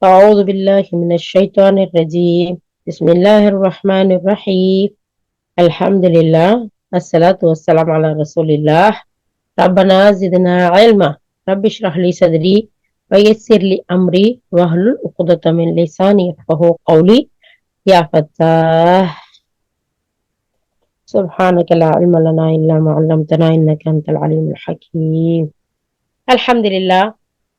أعوذ بالله من الشيطان الرجيم بسم الله الرحمن الرحيم الحمد لله الصلاة والسلام على رسول الله ربنا زدنا علما رب اشرح لي صدري ويسر لي أمري واحلل عقدة من لساني يفقهوا قولي يا فتاح سبحانك لا علم لنا إلا ما علمتنا إنك أنت العليم الحكيم الحمد لله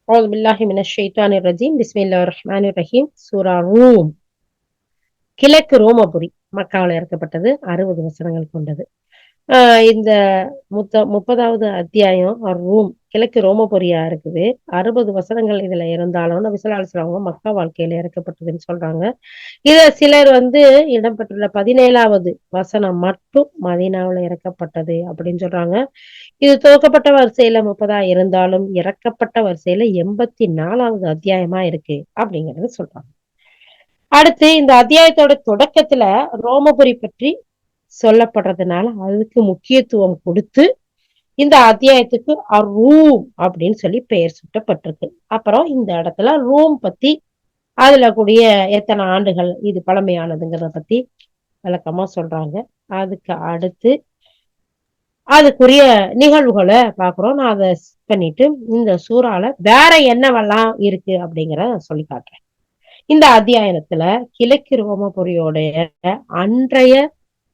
أعوذ بالله من الشيطان الرجيم بسم الله الرحمن الرحيم சூரா room கிழக்கு ரோமபுரி மக்காவில் இறக்கப்பட்டது 60 வசனங்கள் கொண்டது. இந்த 30வது அத்தியாயம் ரூம் கிழக்கு ரோமபுரியா இருக்குது. 60 வசனங்கள் இதுல இருந்தாலும் நபி ஸல்லல்லாஹு அலைஹி வஸல்லம் மக்கா வாழ்க்கையில இறக்கப்பட்டதுன்னு சொல்றாங்க. இத சிலர் இடம்பெற்றுள்ள 17வது வசனம் மட்டும் மதீனாவுல இறக்கப்பட்டது அப்படின்னு சொல்றாங்க. இது துவக்கப்பட்ட வரிசையில 30ஆ இருந்தாலும் இறக்கப்பட்ட வரிசையில 84வது அத்தியாயமா இருக்கு அப்படிங்கறது சொல்றாங்க. அடுத்து இந்த அத்தியாயத்தோட தொடக்கத்துல ரோமபுரி பற்றி சொல்லப்படுறதுனால அதுக்கு முக்கியத்துவம் கொடுத்து இந்த அத்தியாயத்துக்கு ரூம் அப்படின்னு சொல்லி பெயர் சூட்டப்பட்டிருக்கு. அப்புறம் இந்த இடத்துல ரூம் பத்தி அதுல கூடிய எத்தனை ஆண்டுகள் இது பழமையானதுங்கிறத பத்தி விளக்கமா சொல்றாங்க. அதுக்கு அடுத்து அதுக்குரிய நிகழ்வுகளை பாக்குறோம். நான் அதை பண்ணிட்டு இந்த சூறால வேற என்னவெல்லாம் இருக்கு அப்படிங்கிறத சொல்லி காட்டுறேன். இந்த அத்தியாயத்துல கிழக்கு ரோமபுரியோடைய அன்றைய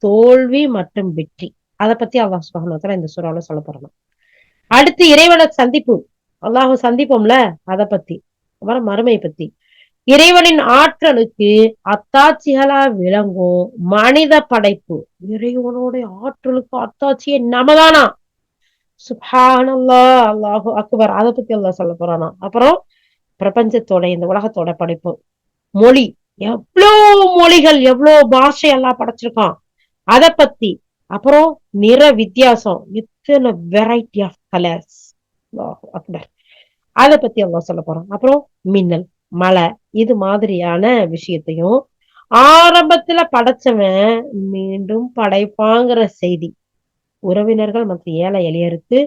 தோல்வி மற்றும் வெற்றி அதை பத்தி அல்லாஹ் சுப்ஹானஹு வ தஆலா இந்த சூறாவுல சொல்ல போறோம். அடுத்து இறைவனை சந்திப்பு, அல்லாஹ் சந்திப்போம்ல அதை பத்தி, அப்புறம் மறுமை பத்தி, இறைவனின் ஆற்றலுக்கு அத்தாட்சிகளா விளங்கும் மனித படைப்பு, இறைவனுடைய ஆற்றலுக்கு அத்தாட்சியே நமதானா, சுப்ஹானல்லாஹ் அல்லாஹு அக்பர், அதை பத்தி அல்லாஹ் சொல்ல போறானா. அப்புறம் பிரபஞ்சத்தோட இந்த உலகத்தோட படைப்பு, மொழி, எவ்வளவு மொழிகள் எவ்வளவு பாஷை எல்லாம் படைச்சிருக்கான் அதை பத்தி, அப்புறம் நிற வித்தியாசம், இத்தனை வெரைட்டி ஆஃப் கலர்ஸ், அக்பர், அதை பத்தி அல்லாஹ் சொல்ல போறான். அப்புறம் மின்னல், மழை, இது மாதிரியான விஷயத்தையும் ஆரம்பத்துல படைச்சவன் மீண்டும் படைப்பாங்கிற செய்தி, உறவினர்கள் மற்றும் ஏழை எளியருக்கு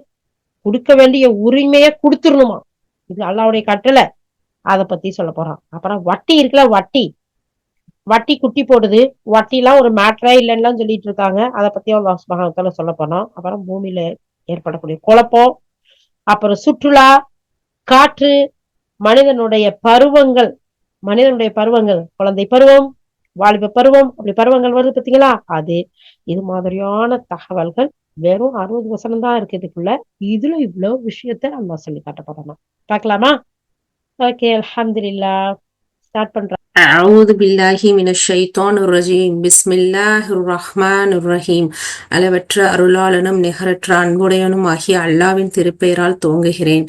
கொடுக்க வேண்டிய உரிமைய கொடுத்துடணுமா, இது அல்லாஹ்வுடைய கட்டளை, அதை பத்தி சொல்ல போறான். அப்புறம் வட்டி இருக்குல்ல, வட்டி குட்டி போடுது, வட்டி எல்லாம் ஒரு மேட்டரே இல்லைன்னு சொல்லிட்டு இருக்காங்க, அதை பத்தியும் அல்லாஹ் சுப்ஹானஹு வ தஆலா சொல்ல போனோம். அப்புறம் பூமியில ஏற்படக்கூடிய குழப்பம், அப்புறம் சுற்றுலா, காற்று, மனிதனுடைய பருவங்கள், குழந்தை பருவம், வாலிப பருவம், அப்படி பருவங்கள் வருது பாத்தீங்களா, அது இது மாதிரியான தகவல்கள் வெறும் 60 வசனம் தான் இருக்கு இதுக்குள்ள. இதுல இவ்வளவு விஷயத்த நம்ம சொல்லி காட்ட போறோம். பார்க்கலாமா? ஓகே, அல்ஹம்துலில்லாஹ். ஸ்டார்ட் பண்றேன். அஊது பில்லாஹி மினஷ் ஷைத்தானிர் ரஜீம். பிஸ்மில்லாஹிர் ரஹ்மானிர் ரஹீம். அளவற்ற அருளாளனும் நிகரற்ற அன்புடையனும் ஆகிய அல்லாஹ்வின் திருப்பெயரால் துவங்குகிறேன்.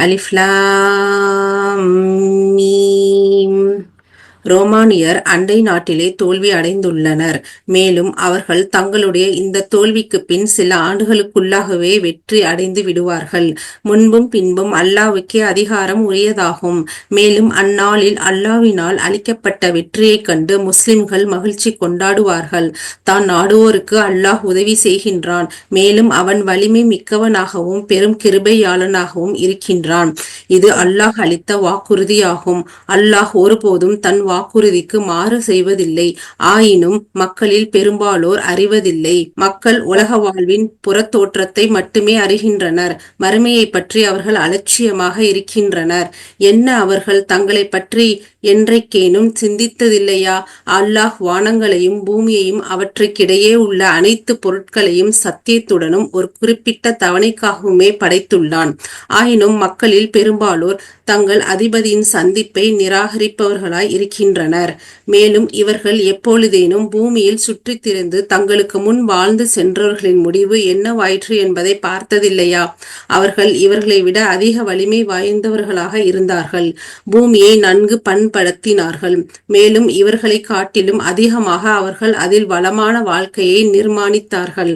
அலிஃப் லாம் மீம். ரோமானியர் அண்டை நாட்டிலே தோல்வி அடைந்துள்ளனர். மேலும் அவர்கள் தங்களுடைய இந்த தோல்விக்கு பின் சில ஆண்டுகளுக்குள்ளாகவே வெற்றி அடைந்து விடுவார்கள். முன்பும் பின்பும் அல்லாஹ்வுக்கே அதிகாரம் உரியதாகும். மேலும் அந்நாளில் அல்லாஹ்வினால் அளிக்கப்பட்ட வெற்றியைக் கண்டு முஸ்லிம்கள் மகிழ்ச்சி கொண்டாடுவார்கள். தான் நாடுவோருக்கு அல்லாஹ் உதவி செய்கின்றான். மேலும் அவன் வலிமை மிக்கவனாகவும் பெரும் கிருபையாளனாகவும் இருக்கின்றான். இது அல்லாஹ் அளித்த வாக்குறுதியாகும். அல்லாஹ் ஒருபோதும் தன் வாக்குறுதிக்கு மாறு செய்வதில்லை. ஆயினும் மக்களில் பெரும்பாலோர் அறிவதில்லை. மக்கள் உலக வாழ்வின் புறத்தோற்றத்தை மட்டுமே அறிகின்றனர். மறுமையை பற்றி அவர்கள் அலட்சியமாக இருக்கின்றனர். என்ன அவர்கள் தங்களை பற்றி என்றைக்கேனும் சிந்தித்ததில்லையா? அல்லாஹ் வானங்களையும் பூமியையும் அவற்றுக்கிடையே உள்ள அனைத்து பொருட்களையும் சத்தியத்துடனும் ஒரு குறிப்பிட்ட தவணைக்காகவுமே படைத்துள்ளான். ஆயினும் மக்களில் பெரும்பாலோர் தங்கள் அதிபதியின் சந்திப்பை நிராகரிப்பவர்களாய் இருக்கின்றனர். மேலும் இவர்கள் எப்பொழுதேனும் பூமியில் சுற்றித் திரிந்து தங்களுக்கு முன் வாழ்ந்து சென்றவர்களின் முடிவு என்னவாயிற்று என்பதை பார்த்ததில்லையா? அவர்கள் இவர்களை விட அதிக வலிமை வாய்ந்தவர்களாக இருந்தார்கள். பூமியை நன்கு பண்படுத்தினார்கள். மேலும் இவர்களை காட்டிலும் அதிகமாக அவர்கள் அதில் வளமான வாழ்க்கையை நிர்மாணித்தார்கள்.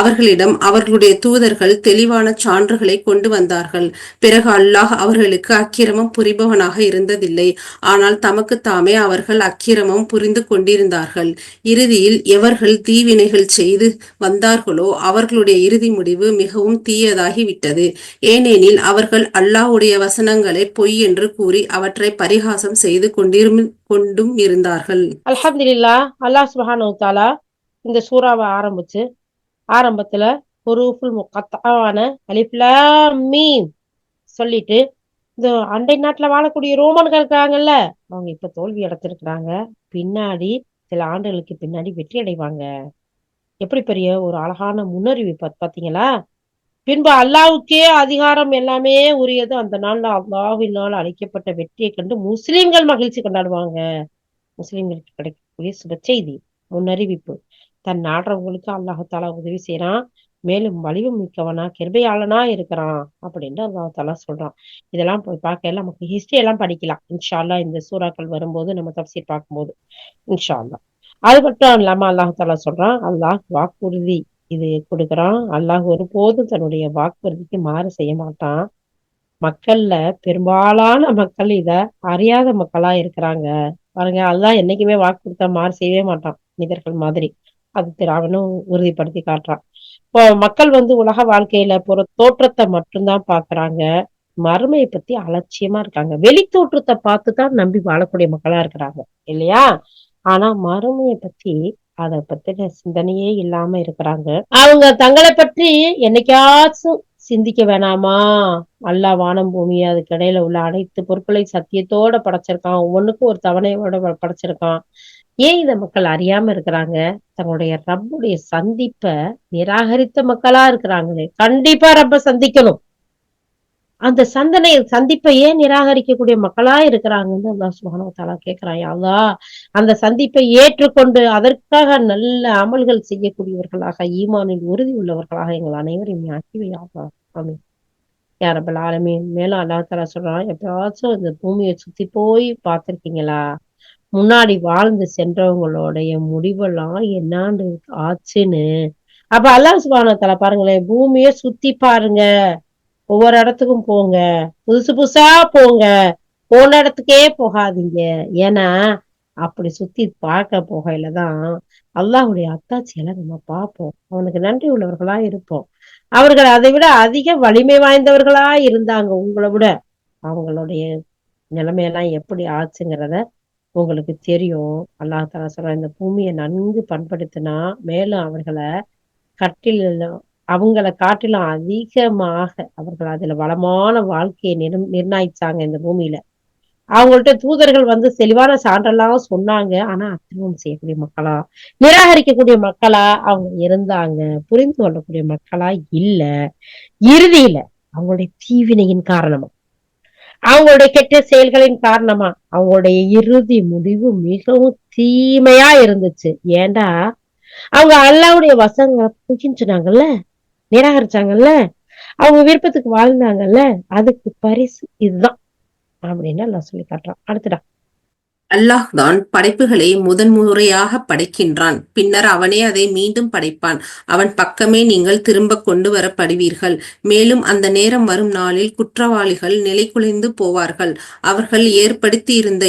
அவர்களிடம் அவர்களுடைய தூதர்கள் தெளிவான சான்றுகளை கொண்டு வந்தார்கள். பிறகு அல்லாஹ் அவர்களுக்கு அக்கிரமம் புரிபவனாக இருந்ததில்லை. ஆனால் தமக்கு தாமே அவர்கள் அக்கிரமம் புரிந்து கொண்டிருந்தார்கள். இறுதியில் எவர்கள் தீவினைகள் செய்து வந்தார்களோ அவர்களுடைய இறுதி முடிவு மிகவும் தீயதாகிவிட்டது. ஏனெனில் அவர்கள் அல்லாஹ்வுடைய வசனங்களை பொய் என்று கூறி அவற்றை பரிகாசம் செய்தார்கள். செய்து கொண்டும் இருந்தார்கள். அல்ஹம்துலில்லாஹ். அல்லாஹ் சுப்ஹானஹு வ தஆலா இந்த சூறாவை ஆரம்பத்துல ஹுரூஃபுல் முகத்தாவான அலிஃப் லாம் மீம் சொல்லிட்டு இந்த அண்டை நாட்டுல வாழக்கூடிய ரோமன்கள் இருக்காங்கல்ல, அவங்க இப்ப தோல்வி அடைஞ்சிருக்கிறாங்க, பின்னாடி சில ஆண்டுகளுக்கு பின்னாடி வெற்றி அடைவாங்க. எப்படி பெரிய ஒரு அழகான முன்னறிவிப்பு பாத்தீங்களா? பின்பு அல்லாஹ்வுக்கே அதிகாரம் எல்லாமே உரியது. அந்த நாள்ல அல்லாஹ்வினால் அளிக்கப்பட்ட வெற்றியை கண்டு முஸ்லிம்கள் மகிழ்ச்சி கொண்டாடுவாங்க. முஸ்லிம்களுக்கு கிடைக்கக்கூடிய சுப செய்தி, முன்னறிவிப்பு. தன் நாடுறவங்களுக்கு அல்லாஹ் தாலா உதவி செய்யறான். மேலும் வலிவு மிக்கவனா கிருபையாளனா இருக்கிறான் அப்படின்னு அல்லாஹ் தாலா சொல்றான். இதெல்லாம் போய் பார்க்க நமக்கு ஹிஸ்டரி எல்லாம் படிக்கலாம் இன்ஷா அல்லாஹ். இந்த சூறாக்கள் வரும்போது நம்ம தஃசீர் பார்க்கும்போது இன்ஷா அல்லாஹ். அது மட்டும் இல்லாம அல்லாஹ் தாலா சொல்றான், அல்லாஹ் வாக்குறுதி இது கொடுக்குறான். அல்லாஹ் ஒருபோதும் தன்னுடைய வாக்குறுதிக்கு மாறு செய்ய மாட்டான். மக்கள்ல பெரும்பாலான மக்கள் இத அறியாத மக்களா இருக்கிறாங்க. பாருங்க, அல்லாஹ் என்னைக்குமே வாக்கு கொடுத்தா மாறு செய்யவே மாட்டான், மனிதர்கள் மாதிரி. அது அவனும் உறுதிப்படுத்தி காட்டுறான். இப்போ மக்கள் உலக வாழ்க்கையில போற தோற்றத்தை மட்டும்தான் பாக்குறாங்க. மறுமையை பத்தி அலட்சியமா இருக்காங்க. வெளி தோற்றத்தை பார்த்துதான் நம்பி வாழக்கூடிய மக்களா இருக்கிறாங்க இல்லையா? ஆனா மறுமையை பத்தி அத பத்தின சிந்தனையே இல்லாம இருக்கிறாங்க. அவங்க தங்களை பற்றி என்னைக்காச்சும் சிந்திக்க வேணாமா? அல்லாஹ் வானம் பூமி அதுக்கு இடையில உள்ள அனைத்து பொருட்களை சத்தியத்தோட படைச்சிருக்கான். ஒவ்வொன்றுக்கும் ஒரு தவணையோட படைச்சிருக்கான். ஏன் இத மக்கள் அறியாம இருக்கிறாங்க? தங்களுடைய ரப்புடைய சந்திப்ப நிராகரித்த மக்களா இருக்கிறாங்களே. கண்டிப்பா ரப்ப சந்திக்கணும். அந்த சந்திப்பை ஏன் நிராகரிக்கக்கூடிய மக்களா இருக்கிறாங்கன்னு அல்லாஹ் சுப்ஹானஹு வ தஆலா கேட்கிறான். யா அல்லாஹ், அந்த சந்திப்பை ஏற்றுக்கொண்டு அதற்காக நல்ல அமல்கள் செய்யக்கூடியவர்களாக, ஈமானில் உறுதி உள்ளவர்களாக எங்கள் அனைவரையும் நீ ஆக்கி வை யா அல்லாஹ். ஆமீன் யா ரப்பல் ஆலமீன். மேலும் அல்லாஹ் தஆலா சொல்றான், எப்பயாச்சும் இந்த பூமியை சுத்தி போய் பார்த்திருக்கீங்களா? முன்னாடி வாழ்ந்து சென்றவங்களுடைய முடிவெல்லாம் என்னாண்டு ஆச்சுன்னு. அப்ப அல்லாஹ் சுப்ஹானஹு வ தஆலா பாருங்களேன், பூமியை சுத்தி பாருங்க, ஒவ்வொரு இடத்துக்கும் போங்க, புதுசு புதுசா போங்க, போன இடத்துக்கே போகாதீங்க. ஏன்னா அப்படி சுத்தி பார்க்க போகையிலதான் அல்லாஹ்வுடைய அத்தாட்சியெல்லாம் நம்ம பார்ப்போம். அவனுக்கு நன்றி உள்ளவர்களா இருப்போம். அவர்கள் அதை விட அதிக வலிமை வாய்ந்தவர்களா இருந்தாங்க உங்களை விட. அவங்களுடைய நிலைமையெல்லாம் எப்படி ஆச்சுங்கிறத உங்களுக்கு தெரியும். அல்லாஹ் தஆலா சொல்றான், இந்த பூமியை நன்கு பண்படுத்தினா மேலும் அவர்களை அவங்கள காட்டிலும் அதிகமாக அவர்கள் அதுல வளமான வாழ்க்கையை நிர்ணயிச்சாங்க இந்த பூமியில. அவங்கள்ட்ட தூதர்கள் தெளிவான சான்றெல்லாம் சொன்னாங்க. ஆனா அக்கிரமம் செய்யக்கூடிய மக்களா, நிராகரிக்கக்கூடிய மக்களா அவங்க இருந்தாங்க. புரிந்து கொள்ளக்கூடிய மக்களா இல்ல. இறுதியில அவங்களுடைய தீவினையின் காரணமா, அவங்களுடைய கெட்ட செயல்களின் காரணமா அவங்களுடைய இறுதி முடிவு மிகவும் தீமையா இருந்துச்சு. ஏண்டா அவங்க அல்லாஹ்வுடைய வசனங்களை புகிஞ்சுனாங்கல்ல, நிராகரிச்சாங்கல்ல, அவங்க விருப்பத்துக்கு வாழ்ந்தாங்கல்ல, அதுக்கு பரிசு இதுதான் அப்படின்னு அல்லாஹ் சொல்லி காட்டுறான். அடுத்துடா. அல்லாஹ் தான் படைப்புகளை முதன்முறையாக படைக்கின்றான். பின்னர் அவனே அதை மீண்டும் படைப்பான். அவன் பக்கமே நீங்கள் திரும்ப கொண்டு வரப்படுவீர்கள். மேலும் அந்த நேரம் வரும் நாளில் குற்றவாளிகள் நிலைகுலைந்து போவார்கள். அவர்கள் ஏற்படுத்தியிருந்த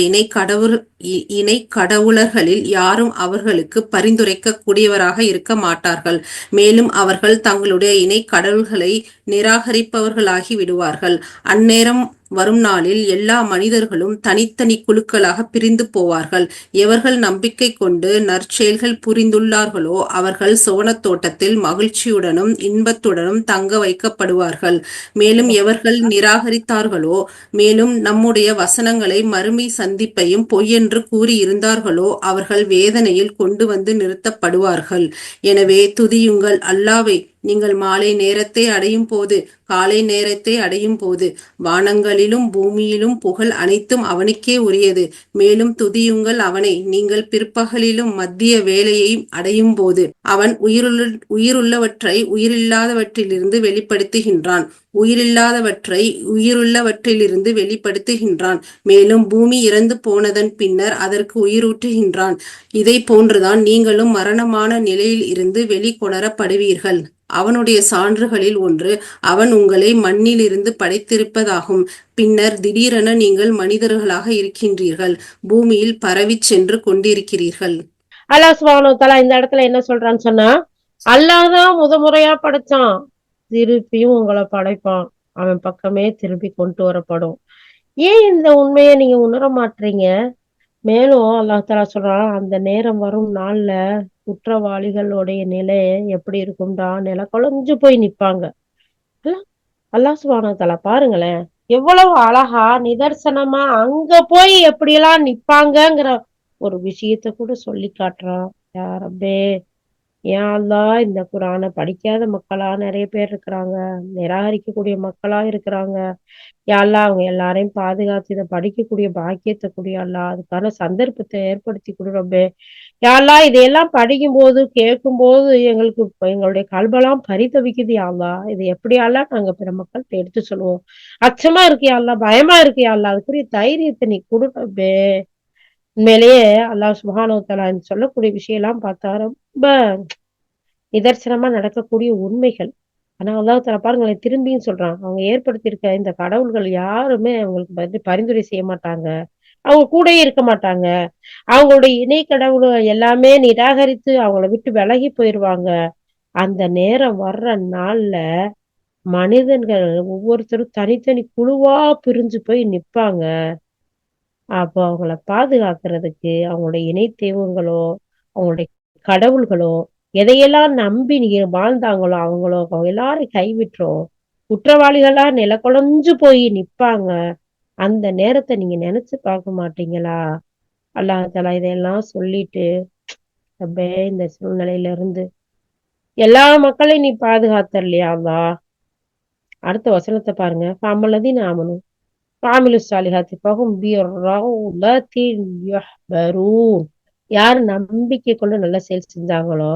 இணை கடவுளர்களில் யாரும் அவர்களுக்கு பரிந்துரைக்க கூடியவராக இருக்க மாட்டார்கள். மேலும் அவர்கள் தங்களுடைய இணை கடவுள்களை நிராகரிப்பவர்களாகி விடுவார்கள். அந்நேரம் வரும் நாளில் எல்லா மனிதர்களும் தனித்தனி குழுக்களாக பிரிந்து போவார்கள். எவர்கள் நம்பிக்கை கொண்டு நற்செயல்கள் புரிந்துள்ளார்களோ அவர்கள் சுவனத் தோட்டத்தில் மகிழ்ச்சியுடனும் இன்பத்துடனும் தங்க வைக்கப்படுவார்கள். மேலும் எவர்கள் நிராகரித்தார்களோ, மேலும் நம்முடைய வசனங்களை மறுமை சந்திப்பையும் பொய்யென்று கூறியிருந்தார்களோ அவர்கள் வேதனையில் கொண்டு வந்து நிறுத்தப்படுவார்கள். எனவே துதியுங்கள் அல்லாஹ்வை, நீங்கள் மாலை நேரத்தை அடையும் போது, காலை நேரத்தை அடையும் போது. வானங்களிலும் பூமியிலும் புகழ் அனைத்தும் அவனுக்கே உரியது. மேலும் துதியுங்கள் அவனை, நீங்கள் பிற்பகலிலும் மத்திய வேளையையும் அடையும் போது. அவன் உயிருள்ளவற்றை உயிரில்லாதவற்றிலிருந்து வெளிப்படுத்துகின்றான், உயிரில்லாதவற்றை உயிருள்ளவற்றிலிருந்து வெளிப்படுத்துகின்றான். மேலும் பூமி இறந்து போனதன் பின்னர் அதற்கு உயிரூட்டுகின்றான். இதை போன்றுதான் நீங்களும் மரணமான நிலையில் இருந்து வெளிக்கொணரப்படுவீர்கள். அவனுடைய சான்றுகளில் ஒன்று, அவன் உங்களை மண்ணிலிருந்து படைத்திருப்பதாகும். பின்னர் திடீரென நீங்கள் மனிதர்களாக இருக்கின்றீர்கள், பூமியில் பரவி சென்று கொண்டிருக்கிறீர்கள். அல்லாஹ் சுப்ஹானஹு வ தஆலா இந்த இடத்துல என்ன சொல்றான்னு சொன்னா, அல்லாஹ் தான் முதமுறையா படைச்சான், திருப்பியும் உங்களை படைப்பான், அவன் பக்கமே திருப்பி கொண்டு வரப்படும். ஏன் இந்த உண்மைய நீங்க உணர மாட்றீங்க? மேலும் அல்லாஹ் தஆலா சொல்றான், அந்த நேரம் வரும் நாள்ல குற்றவாளிகளுடைய நிலை எப்படி இருக்கும்டா, நில குழஞ்சு போய் நிப்பாங்க. அல்லாஹ் அல்லாஹ் சுப்ஹானஹு வ தஆலா பாருங்களேன். எவ்வளவு அழகா நிதர்சனமா அங்க போய் எப்படியெல்லாம் நிப்பாங்கங்கிற ஒரு விஷயத்த கூட சொல்லி காட்டுறான். யா ரப்பே! யா அல்லாஹ் இந்த குரான படிக்காத மக்களா நெறைய பேர் இருக்கிறாங்க. நிராகரிக்கக்கூடிய மக்களா இருக்கிறாங்க. யா அல்லாஹ் அவங்க எல்லாரையும் பாதுகாத்து இத படிக்கக்கூடிய பாக்கியத்த குடு யா அல்லாஹ். அதுக்கான சந்தர்ப்பத்த ஏற்படுத்தி குடு ரப்பே! யா அல்லாஹ் இதையெல்லாம் படிக்கும்போது, கேட்கும்போது எங்களுக்கு இப்ப எங்களுடைய கல்பெல்லாம் பரிதவிக்குது யா அல்லாஹ். இது எப்படி யா அல்லாஹ் நாங்க பிற மக்கள்ட்ட எடுத்து சொல்லுவோம். அச்சமா இருக்கு யா அல்லாஹ், பயமா இருக்கு யா அல்லாஹ். அதுக்குரிய தைரியத்த நீ குடு ரப்பே! உண்மையிலேயே அல்லாஹ் சுப்ஹானஹு வ தஆலா சொல்லக்கூடிய விஷயம்லாம் பார்த்தா ரொம்ப நிதர்சனமா நடக்கக்கூடிய உண்மைகள். ஆனா அல்லாஹ் தஆலா பாருங்களேன் திரும்பியும் சொல்றான். அவங்க ஏற்படுத்தியிருக்க இந்த கடவுள்கள் யாருமே அவங்களுக்கு பரிந்துரை செய்ய மாட்டாங்க. அவங்க கூடயே இருக்க மாட்டாங்க. அவங்களுடைய இணை கடவுள எல்லாமே நிராகரித்து அவங்கள விட்டு விலகி போயிருவாங்க. அந்த நேரம் வர்ற நாள்ல மனிதர்கள் ஒவ்வொருத்தரும் தனித்தனி குழுவா பிரிஞ்சு போய் நிப்பாங்க. அப்போ அவங்கள பாதுகாக்கிறதுக்கு அவங்களுடைய இணை தெய்வங்களோ, அவங்களுடைய கடவுள்களோ, எதையெல்லாம் நம்பி நீங்க வாழ்ந்தாங்களோ, அவங்க எல்லாரையும் கைவிட்டுரும். குற்றவாளிகளா நிலகுலைஞ்சு போய் நிப்பாங்க. அந்த நேரத்த நீங்க நெனச்சு பார்க்க மாட்டீங்களா? அல்லாஹ் தஆலா இதையெல்லாம் சொல்லிட்டு, ரப்பே இந்த சூழ்நிலையில இருந்து எல்லா மக்களையும் நீ பாதுகாத்தல்லையா அல்லாஹ். அடுத்த வசனத்த பாருங்க. ஃபஅம்மல்லதீன ஆமனு வஅமிலு ஸாலிஹாத்தி ஃபஹும் பி ரௌலத்தின் யுஹ்பரூன். யார் நம்பிக்கை கொண்டு நல்ல செயல் செஞ்சாங்களோ,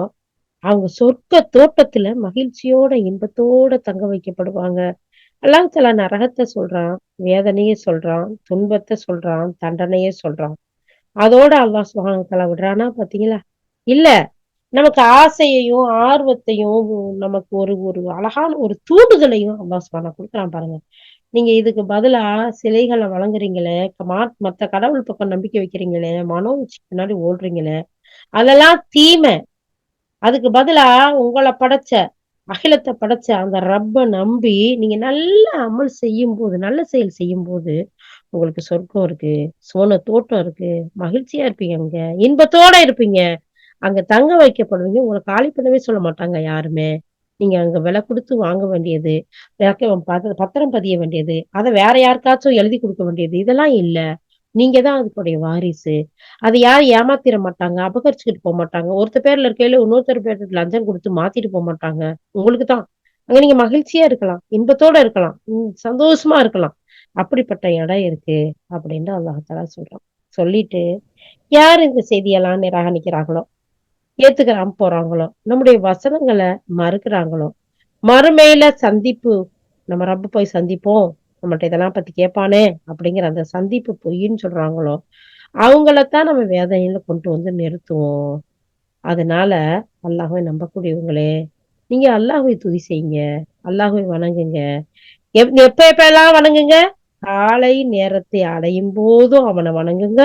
அவங்க சொர்க்க தோட்டத்துல மகிழ்ச்சியோட, இன்பத்தோட தங்க வைக்கப்படுவாங்க. அல்லாஹ் தஆலா நரகத்த சொல்றான், வேதனைய சொல்றான், துன்பத்த சொல்றான், தண்டனைய சொல்றான். அதோட அல்லாஹ் சுப்ஹானஹு வ தஆலா விடுறானா பாத்தீங்களா? இல்ல. நமக்கு ஆசையையும், ஆர்வத்தையும், நமக்கு ஒரு ஒரு அழகான ஒரு தூண்டுதலையும் அல்லாஹ் சுப்ஹானஹு குடுக்குறான் பாருங்க. நீங்க இதுக்கு பதிலா சிலைகள வணங்குறீங்களே, மத்த கடவுள் பக்கம் நம்பிக்கை வைக்கிறீங்களே, மனோ இச்சை பின்னாடி ஓடுறீங்களே, அதெல்லாம் தீமை. அதுக்கு பதிலா உங்கள படைச்ச, அகிலத்த படைச்ச அந்த ரப்ப நம்பி, நீங்க நல்ல அமல் செய்யும்போது, நல்ல செயல் செய்யும்போது, உங்களுக்கு சொர்க்கம் இருக்கு. சுவன தோட்டம் இருக்கு. மகிழ்ச்சியா இருப்பீங்க அங்க. இன்பத்தோட இருப்பீங்க. அங்க தங்க வைக்கப்படுவீங்க. உங்கள காலி பண்ணவே சொல்ல மாட்டாங்க யாருமே. நீங்க அங்க விலை குடுத்து வாங்க வேண்டியது, பத்திரம் பதிய வேண்டியது, அத வேற யாருக்காச்சும் எழுதி குடுக்க வேண்டியது, இதெல்லாம் இல்ல. நீங்க தான் அதுக்குடைய வாரிசு. அத யாரும் ஏமாத்திற மாட்டாங்க. அபகரிச்சுக்கிட்டு போமாட்டாங்க. ஒருத்தர் பேர்ல இருக்கையில இன்னொருத்தர் பேர்ல லஞ்சம் குடுத்து மாத்திட்டு போமாட்டாங்க. உங்களுக்கு தான். அங்க நீங்க மகிழ்ச்சியா இருக்கலாம். இன்பத்தோட இருக்கலாம். சந்தோஷமா இருக்கலாம். அப்படிப்பட்ட இடம் இருக்கு. அப்படின்னு அல்லாஹ் தஆலா சொல்றான். சொல்லிட்டு, யார் இந்த செய்தியெல்லாம் நிராகரிக்கிறார்களோ, ஏத்துக்கிறாம போறாங்களோ, நம்முடைய வசனங்கள மறுக்கிறாங்களோ, மறுமையில சந்திப்பு, நம்ம ரப்ப போய் சந்திப்போம். நம்மள்ட்ட இதெல்லாம் பத்தி கேட்பானே! அப்படிங்கிற அந்த சந்திப்பு பொய்ன்னு சொல்றாங்களோ, அவங்களத்தான் நம்ம வேதனையில கொண்டு வந்து நிறுத்துவோம். அதனால அல்லாஹ்வை நம்பக்கூடியவங்களே, நீங்க அல்லாஹ்வை துதி செய்யுங்க. அல்லாஹ்வை வணங்குங்க. எப்ப எப்பலாம் வணங்குங்க? காலை நேரத்தை அடையும் போதும் அவன வணங்குங்க.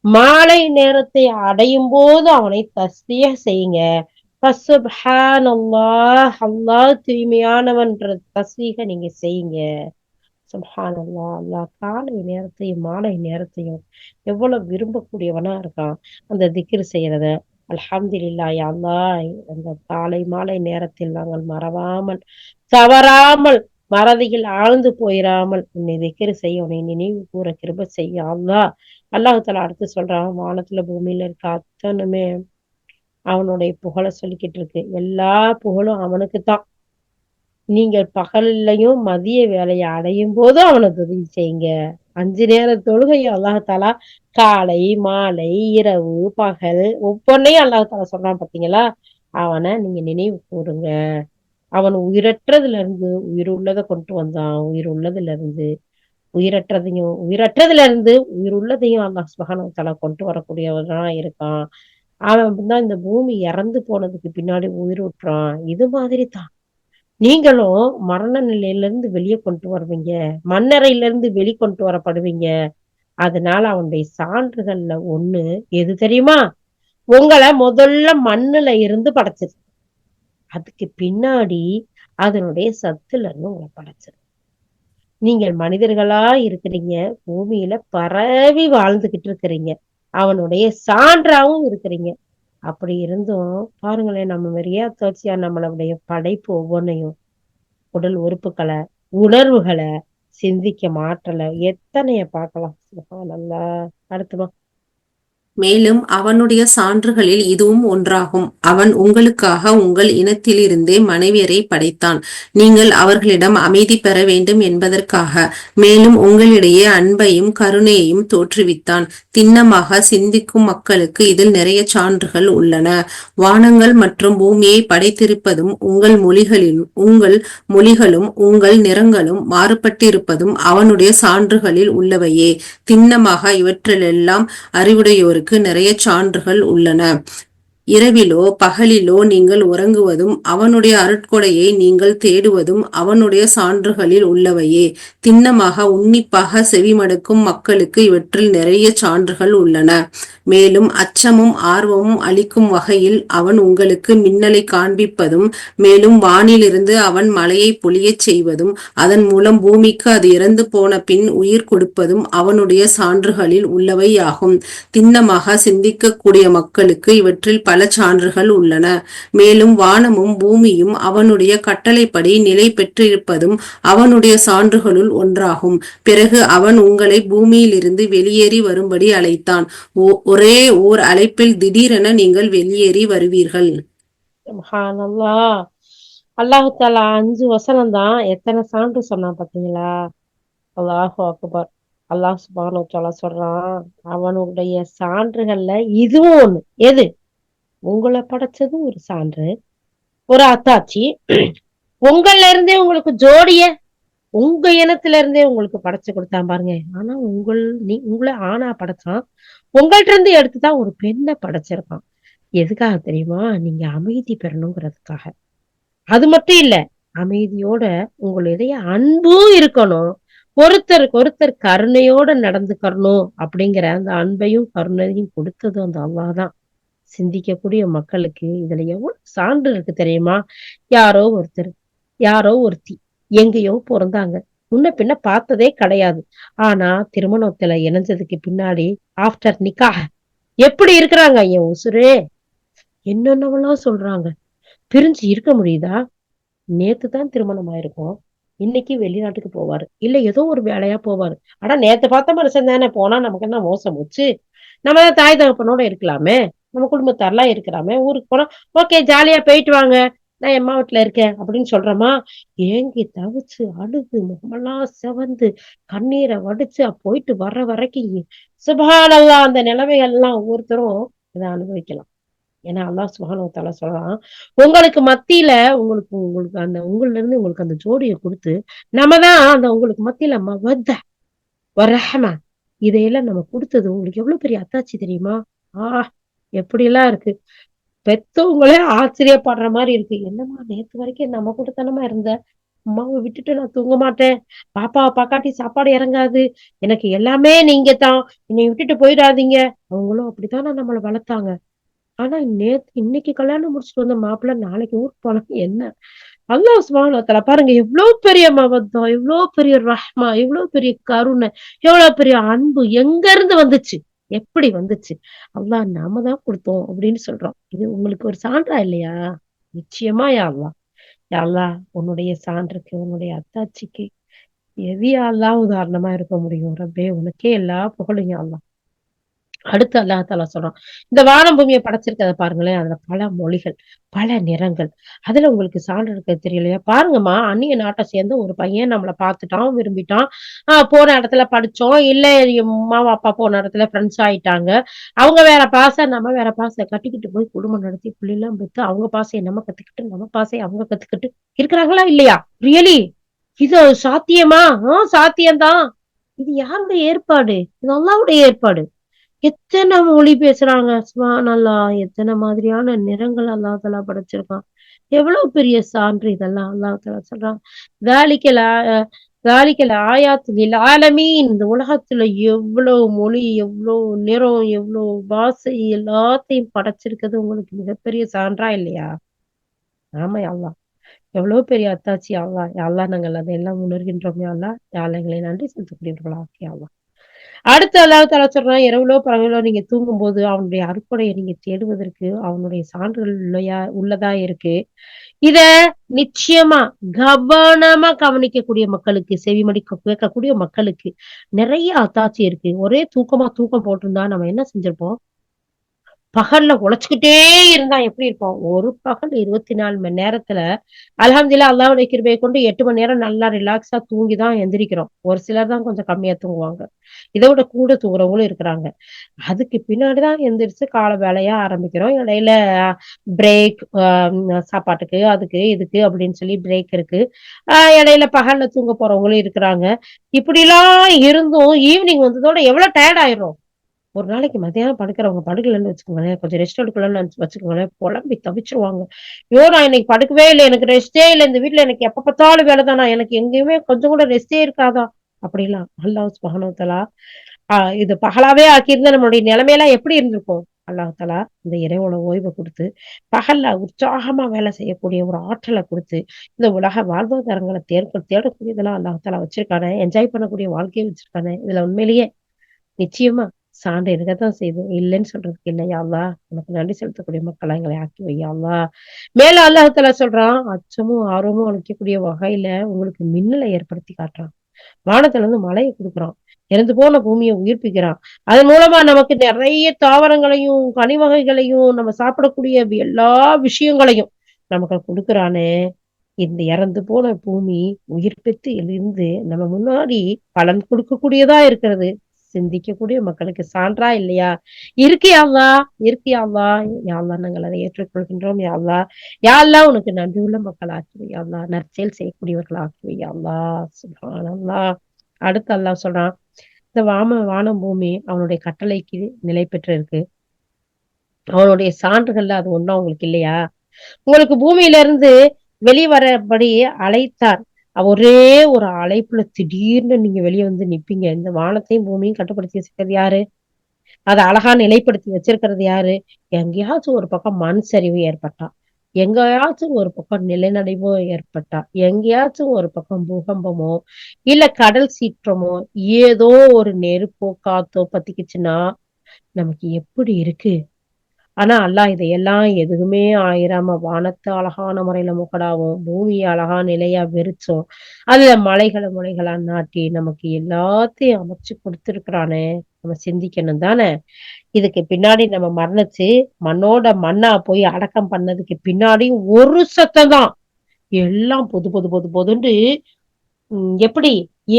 மாலை நேரத்தை அடையும் போது அவனை தஸ்பீஹ் செய்யுங்க. ஃபசுப்ஹானல்லாஹ் அல்லாஹ் தூய்மையானவன்ற தஸ்பீஹ நீங்க செய்யுங்க. சுப்ஹானல்லாஹ் அல்லாஹ் காலை நேரத்தையும், மாலை நேரத்தையும் எவ்வளவு விரும்பக்கூடியவனா இருக்கான். அந்த திக்ர் செய்யறத. அல்ஹம்துலில்லாஹ் யா அல்லாஹ் அந்த காலை, மாலை நேரத்தில் நாங்கள் மறவாமல், தவறாமல், மறதியில் ஆழ்ந்து போயிராமல் உன்னை திக்ர் செய்ய, உன்னை நினைவு கூர கிருப செய்ய யா அல்லாஹ். அல்லாஹ் தஆலா அடுத்து சொல்றான், வானத்துல, பூமியில இருக்க அத்தனுமே அவனுடைய புகழ சொல்லிக்கிட்டு இருக்கு. எல்லா புகழும் அவனுக்கு தான். நீங்கள் பகல்லையும் மதிய வேலைய அடையும் போதும் அவன துதி செய்யுங்க. 5 நேர தொழுகையும் அல்லாஹ் தஆலா காலை, மாலை, இரவு, பகல் ஒவ்வொன்னையும் அல்லாஹ் தஆலா சொல்றான் பார்த்தீங்களா? அவன நீங்க நினைவு கூருங்க. அவன் உயிரற்றதிலிருந்து உயிர் உள்ளத கொண்டு வந்தான். உயிர் உள்ளதிலிருந்து உயிரற்றதையும், உயிரற்றதிலிருந்து உயிர் உள்ளதையும் அல்லாஹ் சுப்ஹானஹு வ தஆலா கொண்டு வரக்கூடியவனா இருக்கான். அவன் தான் இந்த பூமி இறந்து போனதுக்கு பின்னாடி உயிர் ஊட்டுறான். இது மாதிரி தான். நீங்களும் மரண நிலையிலிருந்து வெளிய கொண்டு வருவீங்க. மண்ணறையிலிருந்து வெளிக்கொண்டு வரப்படுவீங்க. அதனால அவனுடைய சான்றுகள்ல ஒண்ணு எது தெரியுமா? உங்கள முதல்ல மண்ணுல இருந்து படைச்சது. அதுக்கு பின்னாடி அதனுடைய சத்துல இருந்து உங்கள படைச்சது. நீங்கள் மனிதர்களா இருக்கிறீங்க, பூமியில பரவி வாழ்ந்துகிட்டு இருக்கிறீங்க, அவனுடைய சான்றாவும் இருக்கிறீங்க. அப்படி இருந்தும் பாருங்களேன், நம்ம நிறைய தொடர்ச்சியா நம்மளுடைய படைப்பு ஒவ்வொன்னையும், உடல் உறுப்புகளை, உணர்வுகளை சிந்திக்க மாற்றல எத்தனைய பார்க்கலாம். சுப்ஹானல்லாஹ். அடுத்தமா. மேலும் அவனுடைய சான்றுகளில் இதுவும் ஒன்றாகும். அவன் உங்களுக்காக உங்கள் இனத்திலிருந்தே மனைவியரை படைத்தான், நீங்கள் அவர்களிடம் அமைதி பெற வேண்டும் என்பதற்காக. மேலும் உங்களிடையே அன்பையும் கருணையையும் தோற்றுவித்தான். திண்ணமாக சிந்திக்கும் மக்களுக்கு இதில் நிறைய சான்றுகள் உள்ளன. வானங்கள் மற்றும் பூமியை படைத்திருப்பதும் உங்கள் மொழிகளும் உங்கள் நிறங்களும் மாறுபட்டிருப்பதும் அவனுடைய சான்றுகளில் உள்ளவையே. திண்ணமாக இவற்றிலெல்லாம் அறிவுடையோருக்கு நிறைய சான்றுகள் உள்ளன. இரவிலோ பகலிலோ நீங்கள் உறங்குவதும் அவனுடைய அருட்கொடையை நீங்கள் தேடுவதும் அவனுடைய சான்றுகளில் உள்ளவையே. திண்ணமாக உன்னிப்பாக செவிமடுக்கும் மக்களுக்கு இவற்றில் நிறைய சான்றுகள் உள்ளன. மேலும் அச்சமும் ஆர்வமும் அளிக்கும் வகையில் அவன் உங்களுக்கு மின்னலை காண்பிப்பதும், மேலும் வானிலிருந்து அவன் மழையை பொழியச் செய்வதும், அதன் மூலம் பூமிக்கு அது இறந்து போன பின் உயிர் கொடுப்பதும் அவனுடைய சான்றுகளில் உள்ளவையாகும். திண்ணமாக சிந்திக்கக்கூடிய மக்களுக்கு இவற்றில் பல சான்றுகள் உள்ளன. மேலும் வானமும் பூமியும் அவனுடைய கட்டளைப்படி நிலை பெற்றிருப்பதும் அவனுடைய சான்றுகளுள் ஒன்றாகும். பிறகு அவன் உங்களை பூமியிலிருந்து வெளியேறி வரும்படி அழைத்தான். ஒரே ஓர் அழைப்பில் திடீரென நீங்கள் வெளியேறி வருவீர்கள். சுப்ஹானல்லாஹ். அல்லாஹு தாலா 5 வசனம் தான் எத்தனை சான்று சொன்னா பாத்தீங்களா? அல்லாஹு அக்பர். அல்லாஹ் சுப்ஹானஹு வ தஆலா சொல்றான், அவனுடைய சான்றுகள்ல இதுவும் ஒண்ணு. எது? உங்களை படைச்சது ஒரு சான்று, ஒரு அத்தாட்சி. உங்கள்ல இருந்தே உங்களுக்கு ஜோடிய, உங்க இனத்துல இருந்தே உங்களுக்கு படைச்சு கொடுத்தான் பாருங்க. ஆனா உங்களை ஆணா படைச்சான், உங்கள்ட்ட இருந்து எடுத்துதான் ஒரு பெண்ணை படைச்சிருக்கான். எதுக்காக தெரியுமா? நீங்க அமைதி பெறணுங்கிறதுக்காக. அது மட்டும் இல்ல, அமைதியோட உங்களுடைய அன்பும் இருக்கணும், ஒருத்தருக்கு ஒருத்தர் கருணையோட நடந்துக்கணும். அப்படிங்கிற அந்த அன்பையும் கருணையும் கொடுத்தது அந்த அல்லாஹ் தான். சிந்திக்கக்கூடிய மக்களுக்கு இதுல எவ்வளவு சான்று இருக்கு தெரியுமா? யாரோ ஒருத்தர், யாரோ ஒருத்தி எங்கேயோ பிறந்தாங்க, முன்ன பின்ன பார்த்ததே கிடையாது. ஆனா திருமணத்துல இணைஞ்சதுக்கு பின்னாடி ஆஃப்டர் நிக்காஹ் எப்படி இருக்கிறாங்க? என் உசுரே, என்னென்னவெல்லாம் சொல்றாங்க. பிரிஞ்சு இருக்க முடியுதா? நேத்து தான் திருமணம் ஆயிருக்கும், இன்னைக்கு வெளிநாட்டுக்கு போவாரு, இல்ல ஏதோ ஒரு வேலையா போவாரு. ஆனா நேத்து பார்த்த மனுஷன் தானே, போனா நமக்கு என்ன மோசம் போச்சு? நம்ம தான் தாய் தகப்பனோட இருக்கலாமே, நம்ம குடும்பத்தாரெல்லாம் இருக்கலாமே. ஊருக்கு போனா ஓகே ஜாலியா போயிட்டு வாங்க, நான் எம்மா வீட்டுல இருக்கேன் அப்படின்னு சொல்றோமா? ஏங்கி தவிச்சு அழுது முகமெல்லாம் செவந்து கண்ணீரை வடிச்சு போயிட்டு வர்ற வரைக்கும் சுப்ஹானல்லாஹ், அந்த நிலைமைகள் எல்லாம் ஒவ்வொருத்தரும் இதை அனுபவிக்கலாம். ஏன்னா அல்லாஹ் சுப்ஹானஹு வ தஆலா சொல்றான், உங்களுக்கு மத்தியில உங்களுக்கு உங்களுக்கு அந்த உங்கள்ல இருந்து உங்களுக்கு அந்த ஜோடியை கொடுத்து, நம்ம தான் அந்த உங்களுக்கு மத்தியில மவத்த வரஹ்ம இதையெல்லாம் நம்ம கொடுத்தது உங்களுக்கு எவ்வளவு பெரிய அத்தாட்சி தெரியுமா? எப்படி எல்லாம் இருக்கு. பெத்தவங்களே ஆச்சரியப்படுற மாதிரி இருக்கு. என்னம்மா நேத்து வரைக்கும் நம்ம கூடத்தனமா இருந்த, அம்மாவை விட்டுட்டு நான் தூங்க மாட்டேன், பாப்பாவை பாக்காட்டி சாப்பாடு இறங்காது, எனக்கு எல்லாமே நீங்க தான், என்னை விட்டுட்டு போயிடாதீங்க. அவங்களும் அப்படித்தானே நம்மளை வளர்த்தாங்க. ஆனா இன்னைக்கு கல்யாணம் முடிச்சுட்டு வந்த மாப்பிள்ளை நாளைக்கு ஊருக்கு போனா என்ன? அல்லாஹ் சுப்ஹானஹு வ தஆலா பாருங்க, எவ்வளவு பெரிய மவத்தம், எவ்வளவு பெரிய ரஹ்மா, எவ்வளவு பெரிய கருணை, எவ்வளவு பெரிய அன்பு எங்க இருந்து வந்துச்சு, எப்படி வந்துச்சு? அல்லாஹ் நாம தான் கொடுத்தோம் அப்படின்னு சொல்றோம். இது உங்களுக்கு ஒரு சான்றா இல்லையா? நிச்சயமா யா அல்லாஹ். யா அல்லாஹ், உன்னுடைய சான்றுக்கு, உன்னுடைய அத்தாட்சிக்கு எது யா அல்லாஹ் உதாரணமா இருக்க முடியும்? ரப்பே, உனக்கே எல்லா புகழும் யா அல்லாஹ். அடுத்து அல்லாஹ் தஆலா சொல்றான், இந்த வானம் பூமியை படைச்சிருக்கத பாருங்களேன், அதுல பல மொழிகள், பல நிறங்கள். அதுல உங்களுக்கு சான்று இருக்கிறது தெரியலையா? பாருங்கம்மா, அந்நிய நாட்டை சேர்ந்த ஒரு பையன் நம்மள பார்த்துட்டான், விரும்பிட்டான். போன இடத்துல படிச்சோம், இல்ல என் அம்மா அப்பா போன இடத்துல ஃப்ரெண்ட்ஸ் ஆயிட்டாங்க. அவங்க வேற பாச, நம்ம வேற பாச கட்டிக்கிட்டு போய் குடும்பம் நடத்தி பிள்ளைலாம் பெத்து, அவங்க பாசையை நம்ம கத்துக்கிட்டு, நம்ம பாசையை அவங்க கத்துக்கிட்டு இருக்கிறாங்களா இல்லையா? ரியலி இது சாத்தியமா? சாத்தியம்தான். இது யாருடைய ஏற்பாடு? இது அல்லாஹ்வுடைய ஏற்பாடு. எத்தனை மொழி பேசுறாங்க, சுப்ஹானல்லாஹ். எத்தனை மாதிரியான நிறங்கள் அல்லாஹ் தஆலா படைச்சிருக்கான். எவ்வளவு பெரிய சான்று இதெல்லாம். அல்லாஹ் தஆலா சொல்றான், "தாலிகல் தாலிகல் ஆயாத்து லில் ஆலமீன்." இந்த உலகத்துல எவ்வளவு மொழி, எவ்வளவு நிறம், எவ்வளவு பாஷை எல்லாத்தையும் படைச்சிருக்கிறது உங்களுக்கு மிகப்பெரிய சான்றா இல்லையா? ஆமா யா அல்லாஹ். எவ்வளவு பெரிய அத்தாட்சி அல்லா. யாழ்லா நாங்கள் அதையெல்லாம் உணர்கின்றோம். யாழ்லா யாழ்லா எங்களை நன்றி செலுத்தக்கூடியவர்களா யாழ்லா. அடுத்து அல்லாஹ் தஆலா சொல்றான், இரவுலோ பகலோ நீங்க தூங்கும்போது அவனுடைய அருட்கொடையை நீங்க தேடுவதற்கு அவனுடைய சான்றுகள் உள்ளதா இருக்கு. இத நிச்சயமா கவனமா கவனிக்கக்கூடிய மக்களுக்கு, செவிமடிக்க கேட்கக்கூடிய மக்களுக்கு நிறைய அத்தாட்சி இருக்கு. ஒரே தூக்கம் போட்டிருந்தா நம்ம என்ன செஞ்சிருப்போம்? பகல்ல உழைச்சுக்கிட்டே இருந்தா எப்படி இருப்போம்? ஒரு பகல் 24 மணி நேரத்துல அல்ஹம்துலில்லாஹ் அல்லாஹ்வுடைய கிருபையை கொண்டு 8 மணி நேரம் நல்லா ரிலாக்ஸா தூங்கி தான் எந்திரிக்கிறோம். ஒரு சிலர் தான் கொஞ்சம் கம்மியா தூங்குவாங்க. இத விட கூட தூங்குறவங்களும் இருக்கிறாங்க. அதுக்கு பின்னாடி தான் எந்திரிச்சு கால வேலையா ஆரம்பிக்கிறோம். இடையில பிரேக் சாப்பாட்டுக்கு, அதுக்கு, இதுக்கு அப்படின்னு சொல்லி பிரேக் இருக்கு. இடையில பகல்ல தூங்க போறவங்களும் இருக்கிறாங்க. இப்படிலாம் இருந்தும் ஈவினிங் வந்ததோட எவ்வளவு டயர்ட் ஆயிடுறோம். ஒரு நாளைக்கு மத்தியானம் படுக்கிறவங்க படுக்கலன்னு வச்சுக்கோங்களேன், கொஞ்சம் ரெஸ்ட் எடுக்கலன்னு வச்சுக்கோங்களேன், புலம்பி தவிச்சுருவாங்க. ஐயோ! நான் இன்னைக்கு படுக்கவே இல்ல. எனக்கு ரெஸ்ட்டே இல்ல. இந்த வீட்ல எனக்கு எப்ப பார்த்தாலும் வேலை தானா? எனக்கு எங்கேயுமே கொஞ்சம் கூட ரெஸ்ட்டே இருக்காதா? அப்படிலாம். அல்லாஹ் சுப்ஹானஹு வ தஆலா இது பகலாவே ஆக்கியிருந்தா நம்மளுடைய நிலைமையெல்லாம் எப்படி இருந்திருக்கும்? அல்லாஹ் தஆலா இந்த இரவோட ஓய்வ குடுத்து, பகல்ல உற்சாகமா வேலை செய்யக்கூடிய ஒரு ஆற்றல குடுத்து, இந்த உலக வாழ்வாதாரங்கள தேடக்கூடியதெல்லாம் அல்லாஹ் தஆலா வச்சிருக்கானே, என்ஜாய் பண்ணக்கூடிய வாழ்க்கைய வச்சிருக்கானே, இதுல உண்மையிலேயே நிச்சயமா சான்று இருக்கத்தான் செய்யுது. இல்லன்னு சொல்றதுக்கு இல்ல. யா அல்லாஹ் உனக்கு நன்றி செலுத்தக்கூடிய மக்களா எங்களை ஆக்கி வை யா அல்லாஹ். மேல அல்லாஹ் தஆலா சொல்றான், அச்சமும் ஆர்வமும் அளிக்கக்கூடிய வகையில உங்களுக்கு மின்னலை ஏற்படுத்தி காட்டுறான். வானத்துல இருந்து மழைய குடுக்குறான். இறந்து போன பூமிய உயிர்ப்பிக்கிறான். அதன் மூலமா நமக்கு நிறைய தாவரங்களையும், கனி வகைகளையும், நம்ம சாப்பிடக்கூடிய எல்லா விஷயங்களையும் நமக்கு குடுக்குறானே. இந்த இறந்து போன பூமி உயிர் பெற்று எழுந்து நம்ம முன்னாடி பலன் கொடுக்கக்கூடியதா இருக்கிறது. சிந்திக்கக்கூடிய மக்களுக்கு சான்றா இல்லையா? இருக்கு யா அல்லாஹ், இருக்கு யா அல்லாஹ். யா அல்லாஹ் நாங்கள் அதை ஏற்றுக்கொள்கின்றோம் யா அல்லாஹ். யா அல்லாஹ் உனக்கு நன்றியுள்ள மக்கள் ஆக்கி வை யா அல்லாஹ். நற்செயல் செய்யக்கூடியவர்கள் ஆக்கி வை யா அல்லாஹ். சுப்ஹானல்லாஹ். அடுத்து அல்லாஹ் சொல்றான், இந்த வானம், பூமி அவனுடைய கட்டளைக்கு நிலை பெற்று இருக்கு. அவனுடைய சான்றுகள்ல அது ஒண்ணும் உங்களுக்கு இல்லையா? உங்களுக்கு பூமியில இருந்து வெளிவரபடி அழைத்தார். ஒரே ஒரு அழைப்புல திடீர்னு நீங்க வெளிய வந்து நிப்பீங்க. இந்த வானத்தையும் பூமியையும் கட்டுப்படுத்தி வச்சிருக்கிறது யாரு? அத அழகா நிலைப்படுத்தி வச்சிருக்கிறது யாரு? எங்கேயாச்சும் ஒரு பக்கம் மண் சரிவு ஏற்பட்டா, எங்கேயாச்சும் ஒரு பக்கம் நிலநடுவோ ஏற்பட்டா, எங்கேயாச்சும் ஒரு பக்கம் பூகம்பமோ, இல்ல கடல் சீற்றமோ, ஏதோ ஒரு நெருப்போ, காத்தோ பத்திக்கிச்சுன்னா, நமக்கு எப்படி இருக்கு? ஆனா அல்லாஹ் இதையெல்லாம் எதுவுமே ஆயிராம வானத்த அழகான முறையில முகடாவும், பூமிய அழகா நிலையா விரிச்சும், அதுல முளைகளா நாட்டி நமக்கு எல்லாத்தையும் அமைச்சு குடுத்திருக்கிறானே! நம்ம சிந்திக்கணும் தானே! இதுக்கு பின்னாடி நம்ம மரணிச்சு, மண்ணோட மண்ணா போய் அடக்கம் பண்ணதுக்கு பின்னாடி ஒரு சத்தம் தான். எல்லாம் பொது பொது பொது பொதுன்னு எப்படி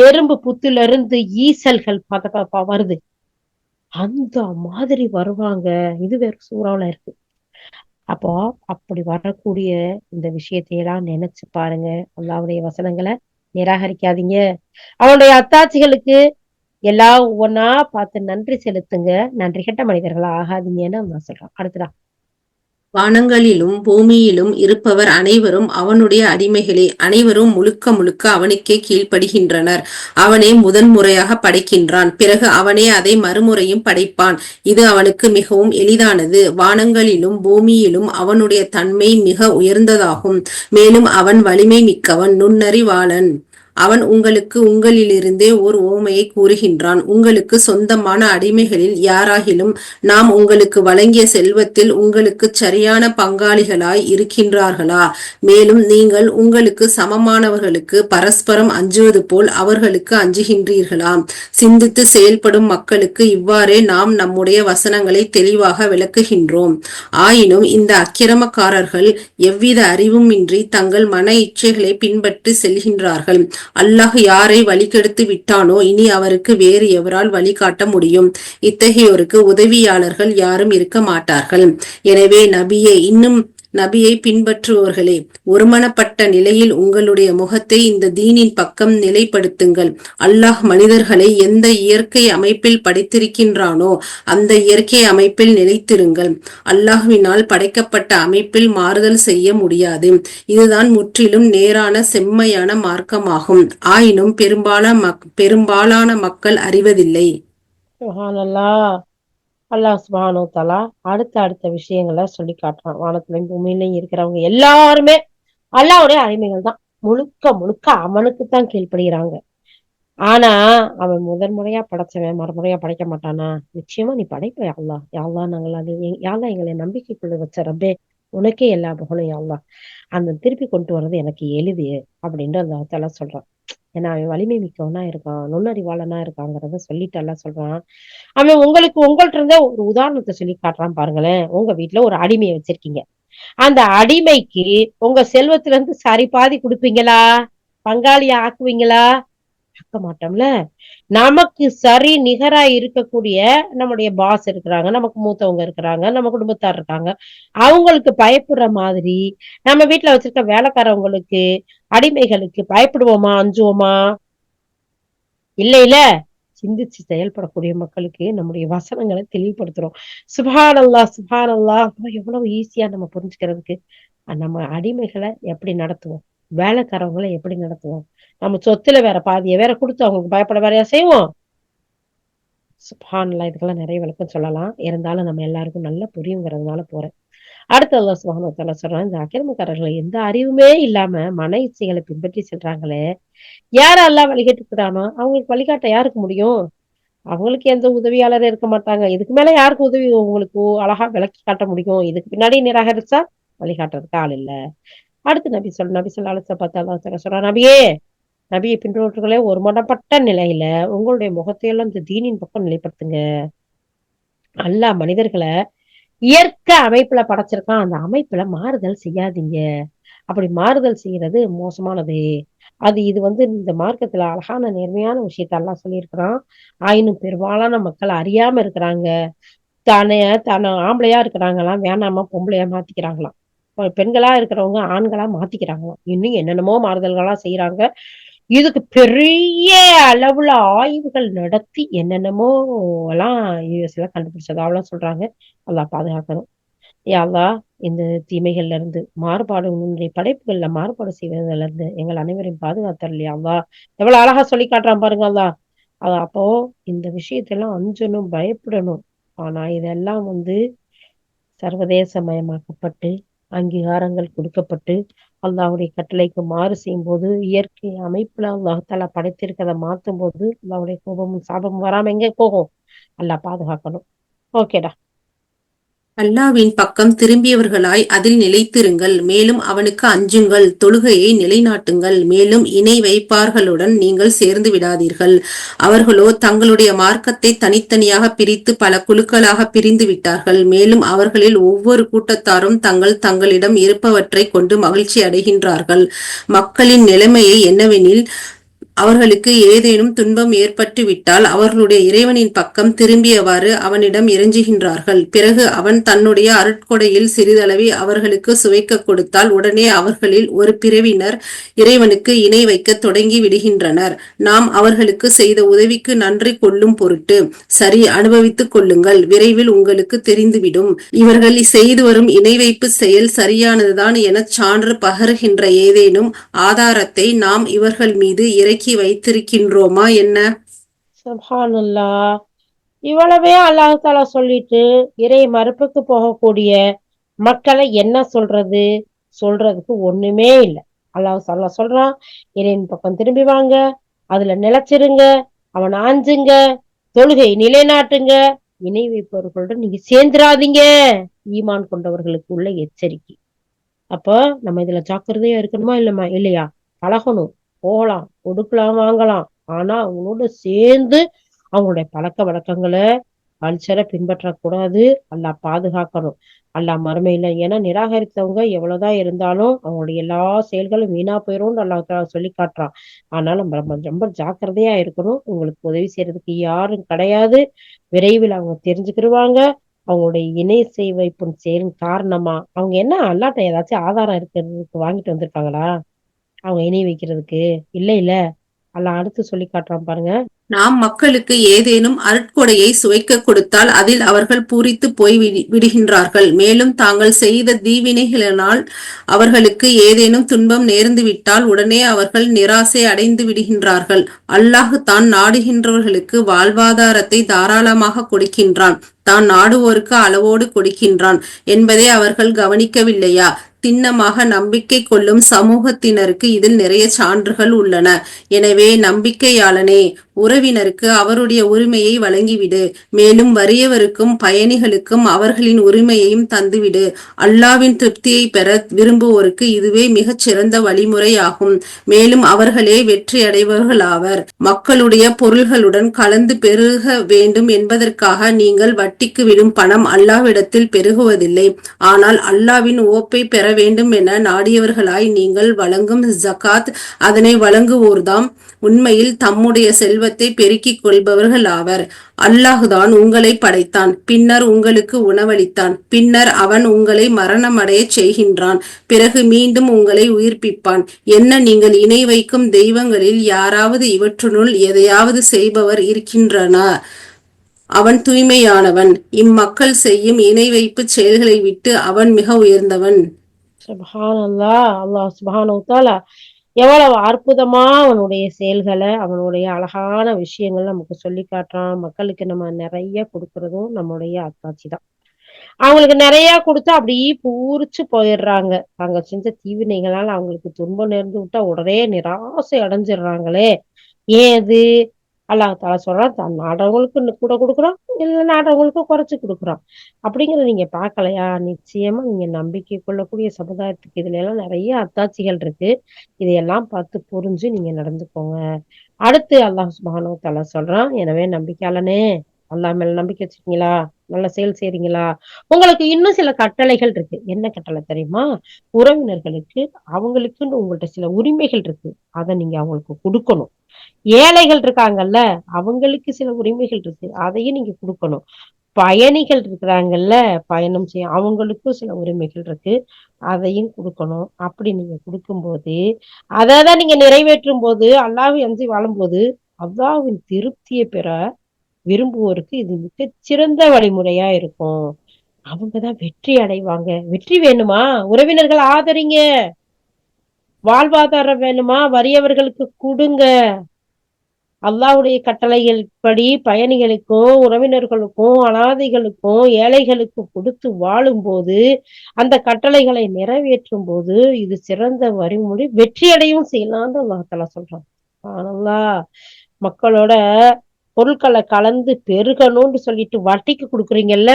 எறும்பு புத்துல இருந்து ஈசல்கள் வருது. அந்த மாதிரி வருவாங்க. இது வேற சூறாவுல இருக்கு. அப்போ அப்படி வரக்கூடிய இந்த விஷயத்தையெல்லாம் நினைச்சு பாருங்க. அல்லாஹ்வுடைய வசனங்கள நிராகரிக்காதீங்க. அவனுடைய அத்தாட்சிகளுக்கு எல்லாம் ஒவ்வொன்னா பார்த்து நன்றி செலுத்துங்க. நன்றி கெட்ட மனிதர்களா ஆகாதீங்கன்னு அல்லாஹ் சொல்றான். அடுத்ததா வானங்களிலும் பூமியிலும் இருப்பவர் அனைவரும் அவனுடைய அடிமைகளே. அனைவரும் முழுக்க முழுக்க அவனுக்கே கீழ்ப்படுகின்றனர். அவனே முதன் முறையாக படைக்கின்றான். பிறகு அவனே அதை மறுமுறையும் படைப்பான். இது அவனுக்கு மிகவும் எளிதானது. வானங்களிலும் பூமியிலும் அவனுடைய தன்மை மிக உயர்ந்ததாகும். மேலும் அவன் வலிமை மிக்கவன், நுண்ணறிவாளன். அவன் உங்களுக்கு உங்களிலிருந்தே ஓர் உவமையை கூறுகின்றான். உங்களுக்கு சொந்தமான அடிமைகளில் யாராகிலும் நாம் உங்களுக்கு வழங்கிய செல்வத்தில் உங்களுக்குச் சரியான பங்காளிகளாய் இருக்கின்றார்களா? மேலும் நீங்கள் உங்களுக்கு சமமானவர்களுக்கு பரஸ்பரம் அஞ்சுவது போல் அவர்களுக்கு அஞ்சுகின்றீர்களா? சிந்தித்து செயல்படும் மக்களுக்கு இவ்வாறே நாம் நம்முடைய வசனங்களை தெளிவாக விளக்குகின்றோம். ஆயினும் இந்த அக்கிரமக்காரர்கள் எவ்வித அறிவுமின்றி தங்கள் மன இச்சைகளை பின்பற்றி செல்கின்றார்கள். அல்லாஹ் யாரை வழிகெடுத்து விட்டானோ இனி அவருக்கு வேறு எவரால் வழிகாட்ட முடியும்? இத்தகையோருக்கு உதவியாளர்கள் யாரும் இருக்க மாட்டார்கள். எனவே நபியை பின்பற்றுவோர்களே, ஒருமனப்பட்ட நிலையில் உங்களுடைய முகத்தை இந்த தீனின் பக்கம் நிலைப்படுத்துங்கள். அல்லாஹ் மனிதர்களை எந்த இயற்கை அமைப்பில் படைத்திருக்கின்றானோ அந்த இயற்கை அமைப்பில் நிலைத்திருங்கள். அல்லாஹ்வினால் படைக்கப்பட்ட அமைப்பில் மாறுதல் செய்ய முடியாது. இதுதான் முற்றிலும் நேரான செம்மையான மார்க்கமாகும். ஆயினும் பெரும்பாலான மக்கள் அறிவதில்லை. சுப்ஹானல்லாஹ். அல்லாஹ் சுப்ஹானஹு வ தஆலா அடுத்த விஷயங்கள சொல்லி காட்டுறான். வானத்திலயும் பூமியிலயும் இருக்கிறவங்க எல்லாருமே அல்லாஹ்வுடைய அடிமைகள் தான். முழுக்க முழுக்க அவனுக்குத்தான் கீழ்ப்படுகிறாங்க. ஆனா அவன் முதன்முறையா படைச்சவன் மறுமுறையா படைக்க மாட்டானா? நிச்சயமா நீ படைப்ப யா அல்லாஹ். யா அல்லாஹ் நாங்கள் அது யா அல்லாஹ் எங்களை நம்பிக்கைக்குள்ள வச்ச ரப்பே! உனக்கே எல்லா புகழும் யா அல்லாஹ். அந்த திருப்பி கொண்டு வர்றது எனக்கு எளிது அப்படின்னு அல்லாஹ் தஆலா சொல்றான். ஏன்னா அவன் வலிமை மிக்கவனா இருக்கான், நுண்ணறிவாளனா இருக்காங்கிறத சொல்லிட்டு அல்லாஹ் சொல்றான். அவன் உங்களுக்கு உங்கள்ட்ட இருந்தே ஒரு உதாரணத்த சொல்லி காட்டுறான் பாருங்களேன். உங்க வீட்ல ஒரு அடிமைய வச்சிருக்கீங்க. அந்த அடிமைக்கு உங்க செல்வத்துல இருந்து சரி பாதி குடுப்பீங்களா? பங்காளியா ஆக்குவீங்களா? ஆக்க மாட்டோம்ல. நமக்கு சரி நிகரா இருக்கக்கூடிய நம்முடைய பாஸ் இருக்கிறாங்க, நமக்கு மூத்தவங்க இருக்கிறாங்க, நம்ம குடும்பத்தார் இருக்காங்க. அவங்களுக்கு பயப்படுற மாதிரி, நம்ம வீட்ல வச்சிருக்க வேலைக்காரவங்களுக்கு, அடிமைகளுக்கு பயப்படுவோமா? அஞ்சுவோமா? இல்லைல. சிந்திச்சு செயல்படக்கூடிய மக்களுக்கு நம்முடைய வசனங்கள தெளிவுபடுத்துறோம். சுப்ஹானல்லாஹ், சுப்ஹானல்லாஹ். அப்ப எவ்வளவு ஈஸியா நம்ம புரிஞ்சுக்கிறதுக்கு. நம்ம அடிமைகள எப்படி நடத்துவோம்? வேலைக்காரவங்கள எப்படி நடத்துவோம்? நம்ம சொத்துல வேற பாதிய வேற குடுத்து அவங்களுக்கு பயப்பட வேறயா செய்வோம்? சுப்ஹானல்லாஹ். இதுக்கெல்லாம் நெறைய விளக்கம் சொல்லலாம். இருந்தாலும் நம்ம எல்லாருக்கும் நல்லா புரியுங்கிறதுனால போறேன். அடுத்து அல்லாஹ் சுப்ஹானஹு வ தஆலா சொல்றான், இந்த அக்கிரமக்காரர்கள் எந்த அறிவுமே இல்லாம மன இச்சைகள பின்பற்றி செல்றாங்களே, யார அல்லாஹ் வழிகெடுக்கிறானோ, அவங்களுக்கு வழிகாட்ட யாருக்கு முடியும்? அவங்களுக்கு எந்த உதவியாளரும் இருக்க மாட்டாங்க. இதுக்கு மேல யாருக்கு உதவி உங்களுக்கு அழகா விளக்கி காட்ட முடியும்? இதுக்கு பின்னாடி நிராகரிச்சா வழிகாட்டுறதுக்கு ஆள் இல்ல. அடுத்து நபி ஸல்லல்லாஹு அலைஹி வஸல்லம் பார்த்து அல்லாஹ் தஆலா சொல்றான், நபியை பின்பற்றுகளே ஒருமனப்பட்ட நிலையில உங்களுடைய முகத்தையெல்லாம் இந்த தீனின் பக்கம் நிலைப்படுத்துங்க. அல்லாஹ் மனிதர்கள இயற்கை அமைப்புல படைச்சிருக்கான். அந்த அமைப்புல மாறுதல் செய்யாதீங்க. அப்படி மாறுதல் செய்யறது மோசமானது. இது வந்து இந்த மார்க்கத்துல அழகான நேர்மையான விஷயத்த அல்லாஹ் சொல்லியிருக்கிறான். ஆயினும் பெரும்பாலான மக்கள் அறியாம இருக்கிறாங்க. தானே தான ஆம்பளையா இருக்கிறாங்களாம், வேணாமா பொம்பளையா மாத்திக்கிறாங்களாம். பெண்களா இருக்கிறவங்க ஆண்களா மாத்திக்கிறாங்களாம். இன்னும் என்னென்னமோ மாறுதல்கள்லாம் செய்றாங்க. இதுக்கு பெரிய அளவுல ஆய்வுகள் நடத்தி என்னென்னமோ எல்லாம் யுஎஸ்ல கண்டுபிடிச்சதாவெல்லாம் சொல்றாங்க. அல்லாஹ் பாதுகாக்கணும். யா அல்லாஹ் இந்த தீமைகள்ல இருந்து மாறுபாடு உன்னுடைய படைப்புகள்ல மாறுபாடு செய்வதில இருந்து எங்கள் அனைவரையும் பாதுகாத்தருள் யா அல்லாஹ். எவ்வளவு அழகா சொல்லி காட்டுறான் பாருங்க அல்லாஹ். அப்போ இந்த விஷயத்தெல்லாம் அஞ்சணும், பயப்படணும். ஆனா இதெல்லாம் வந்து சர்வதேசமயமாக்கப்பட்டு, அங்கீகாரங்கள் குடுக்கப்பட்டு, அல்லாஹ்வுடைய கட்டளைக்கு மாறு செய்யும்போது, இயற்கை அமைப்புல அல்லாஹ் தஆலா படைத்திருக்கிறத மாத்தும்போது, அல்லாஹ்வுடைய கோபமும், சாபமும் வராம எங்க போகும்? அல்லாஹ் பாதுகாக்கணும். ஓகேடா. அல்லாவின் பக்கம் திரும்பியவர்களாய் அதில் நிலைத்திருங்கள். மேலும் அவனுக்கு அஞ்சுங்கள். தொழுகையை நிலைநாட்டுங்கள். மேலும் இணை வைப்பார்களுடன் நீங்கள் சேர்ந்து விடாதீர்கள். அவர்களோ தங்களுடைய மார்க்கத்தை தனித்தனியாக பிரித்து பல குழுக்களாக பிரிந்து விட்டார்கள். மேலும் அவர்களில் ஒவ்வொரு கூட்டத்தாரும் தங்களிடம் இருப்பவற்றைக் கொண்டு மகிழ்ச்சி அடைகின்றார்கள். மக்களின் நிலைமையை என்னவெனில், அவர்களுக்கு ஏதேனும் துன்பம் ஏற்பட்டு விட்டால் அவர்களுடைய இறைவனின் பக்கம் திரும்பியவாறு அவனிடம் இறைஞ்சுகின்றார்கள். பிறகு அவன் தன்னுடைய அருட்கொடையில் சிறிதளவை அவர்களுக்கு சுவைக்க கொடுத்தால் உடனே அவர்களில் ஒரு பிரிவினர் இறைவனுக்கு இணை வைக்க தொடங்கி விடுகின்றனர். நாம் அவர்களுக்கு செய்த உதவிக்கு நன்றி கொள்ளும் பொருட்டு சரி அனுபவித்துக் கொள்ளுங்கள், விரைவில் உங்களுக்கு தெரிந்துவிடும். இவர்கள் செய்து வரும் இணை வைப்பு செயல் சரியானதுதான் எனச் சான்று பகருகின்ற ஏதேனும் ஆதாரத்தை நாம் இவர்கள் மீது இறக்கி வைத்திருக்கின்றோமா என்ன? சுப்ஹானல்லாஹ். இவ்வளவே அல்லாஹ் தஆலா சொல்லிட்டு, இறை மறுப்புக்கு போகக்கூடிய மக்களை என்ன சொல்றது? சொல்றதுக்கு ஒண்ணுமே இல்ல. அல்லாஹ் சொல்றான், இறைவன் பக்கம் திரும்பி வாங்க, அதுல நிலைச்சிருங்க, அவன அஞ்சுங்க, தொழுகை நிலைநாட்டுங்க, இணை வைப்பவர்களுடன் நீங்க சேர்ந்துராதீங்க. ஈமான் கொண்டவர்களுக்கு உள்ள எச்சரிக்கை. அப்ப நம்ம இதுல ஜாக்கிரதையா இருக்கணுமா இல்லையா? பழகணும், போகலாம், கொடுக்கலாம், வாங்கலாம். ஆனா அவங்களோட சேர்ந்து அவங்களுடைய பழக்க வழக்கங்களை கல்ச்சரை பின்பற்றக்கூடாது. அல்லாஹ் பாதுகாக்கணும். அல்லாஹ் மறுமையில ஏன்னா நிராகரித்தவங்க எவ்வளவுதான் இருந்தாலும் அவங்களுடைய எல்லா செயல்களும் வீணா போயிரும்னு அல்லாஹ் தஆலா சொல்லி காட்டுறான். அதனால நம்ம ரொம்ப ரொம்ப ஜாக்கிரதையா இருக்கணும். உங்களுக்கு உதவி செய்யறதுக்கு யாரும் கிடையாது. விரைவில் அவங்க தெரிஞ்சுக்கிருவாங்க. அவங்களுடைய இணை வைப்பும் செயலின் காரணமா அவங்க என்ன அல்லாட்ட ஏதாச்சும் ஆதாரம் இருக்கிறதுக்கு வாங்கிட்டு வந்திருக்காங்களா? அவங்க இணை வைக்கிறதுக்கு? இல்ல. அல்லாஹ் அடுத்து சொல்லி காட்டுறான் பாருங்க. நாம் மக்களுக்கு ஏதேனும் அருட்கொடையை சுவைக்க கொடுத்தால் அதில் அவர்கள் பூரித்து போய் விடுகின்றார்கள். மேலும் தாங்கள் செய்த தீவினைகளினால் அவர்களுக்கு ஏதேனும் துன்பம் நேர்ந்துவிட்டால் உடனே அவர்கள் நிராசை அடைந்து விடுகின்றார்கள். அல்லாஹ் தான் நாடுகின்றவர்களுக்கு வாழ்வாதாரத்தை தாராளமாக கொடுக்கின்றான். தான் நாடுவோருக்கு அளவோடு கொடுக்கின்றான் என்பதை அவர்கள் கவனிக்கவில்லையா? திண்ணமாக நம்பிக்கை கொள்ளும் சமூகத்தினருக்கு இதில் நிறைய சான்றுகள் உள்ளன. எனவே நம்பிக்கையாளனே, உறவினருக்கு அவருடைய உரிமையை வழங்கிவிடு. மேலும் வறியவருக்கும் பயணிகளுக்கும் அவர்களின் உரிமையையும் தந்துவிடு. அல்லாவின் திருப்தியை பெற விரும்புவோருக்கு இதுவே மிகச் சிறந்த வழிமுறையாகும். மேலும் அவர்களே வெற்றி அடைபவர்களாவர். மக்களுடைய பொருள்களுடன் கலந்து பெருக வேண்டும் என்பதற்காக நீங்கள் வட்டிக்கு விடும் பணம் அல்லாவிடத்தில் பெருகுவதில்லை. ஆனால் அல்லாவின் ஓப்பை பெற வேண்டும் என நாடியவர்களாய் நீங்கள் வழங்கும் ஜகாத், அதனை வழங்குவோர்தாம் உண்மையில் தம்முடைய செல்வத்தை பெருக்கிக் கொள்பவர்களாவர். அல்லாஹுதான் உங்களை படைத்தான், பின்னர் உங்களுக்கு உணவளித்தான், பின்னர் அவன் உங்களை மரணமடையச் செய்கின்றான், பிறகு மீண்டும் உங்களை உயிர்ப்பிப்பான். என்ன நீங்கள் இணை வைக்கும் தெய்வங்களில் யாராவது இவற்றுனுள் எதையாவது செய்பவர் இருக்கின்றனர்? அவன் தூய்மையானவன். இம்மக்கள் செய்யும் இணை வைப்பு செயல்களை விட்டு அவன் மிக உயர்ந்தவன். சுப்ஹானல்லாஹ். அல்லாஹ் சுப்ஹானஹு தஆலா எவ்வளவு அற்புதமா அவனுடைய செயல்களை, அவனுடைய அழகான விஷயங்கள் நமக்கு சொல்லி காட்டுறான். மக்களுக்கு நம்ம நிறைய கொடுக்கறதும் நம்முடைய அத்தாட்சி தான். அவங்களுக்கு நிறைய கொடுத்தா அப்படியே பூரிச்சு போயிடுறாங்க. தாங்க செஞ்ச தீவினைகளால் அவங்களுக்கு துன்பம் நேர்ந்து விட்டா உடனே நிராசை அடைஞ்சிடுறாங்களே. ஏன் அது? அல்லாஹ் தஆலா சொல்றான், தான் நாடுறவங்களுக்கு கூட கொடுக்குறான், இல்ல நாடுறவங்களுக்கு குறைச்சு கொடுக்குறான். அப்படிங்கிறத நீங்க பார்க்கலையா? நிச்சயமா நீங்க நம்பிக்கை கொள்ளக்கூடிய சமுதாயத்துக்கு இதுல எல்லாம் நிறைய அத்தாட்சிகள் இருக்கு. இதையெல்லாம் பார்த்து புரிஞ்சு நீங்க நடந்துக்கோங்க. அடுத்து அல்லாஹ் சுப்ஹானஹு வ தஆலா சொல்றான், எனவே நம்பிக்கையாளனே, அல்லாஹ் மேல நம்பிக்கை வச்சிருக்கீங்களா? நல்ல செயல் செய்றீங்களா? உங்களுக்கு இன்னும் சில கட்டளைகள் இருக்கு. என்ன கட்டளை தெரியுமா? உறவினர்களுக்கு அவங்களுக்குன்னு உங்கள்ட்ட சில உரிமைகள் இருக்கு. அத நீங்க அவங்களுக்கு குடுக்கணும். ஏழைகள் இருக்காங்கல்ல, அவங்களுக்கு சில உரிமைகள் இருக்கு. அதையும் நீங்க குடுக்கணும். பயணிகள் இருக்கிறாங்கல்ல, பயணம் செய்ய அவங்களுக்கும் சில உரிமைகள் இருக்கு. அதையும் குடுக்கணும். அப்படி நீங்க குடுக்கும்போது, அததான் நீங்க நிறைவேற்றும்போது, அல்லாஹ்வை அஞ்சி வாழும்போது, அல்லாஹ்வின் திருப்திய பெற விரும்புவோருக்கு இது மிகச் சிறந்த வழிமுறையா இருக்கும். அவங்க தான் வெற்றி அடைவாங்க. வெற்றி வேணுமா? உறவினர்கள ஆதரிங்க. வாழ்வாதாரம் வேணுமா? வறியவர்களுக்கு குடுங்க. அல்லாஹ்வுடைய கட்டளைகள் படி பயணிகளுக்கும், உறவினர்களுக்கும், அனாதைகளுக்கும், ஏழைகளுக்கும் கொடுத்து வாழும்போது, அந்த கட்டளைகளை நிறைவேற்றும்போது, இது சிறந்த வழிமுறை. வெற்றி அடையவும் செய்யலாம்னு அல்லாஹ் தஆலா சொல்றான். சுப்ஹானல்லாஹ். மக்களோட பொருட்கள கலந்து பெருகணும்னு சொல்லிட்டு வட்டிக்கு குடுக்குறீங்கல்ல,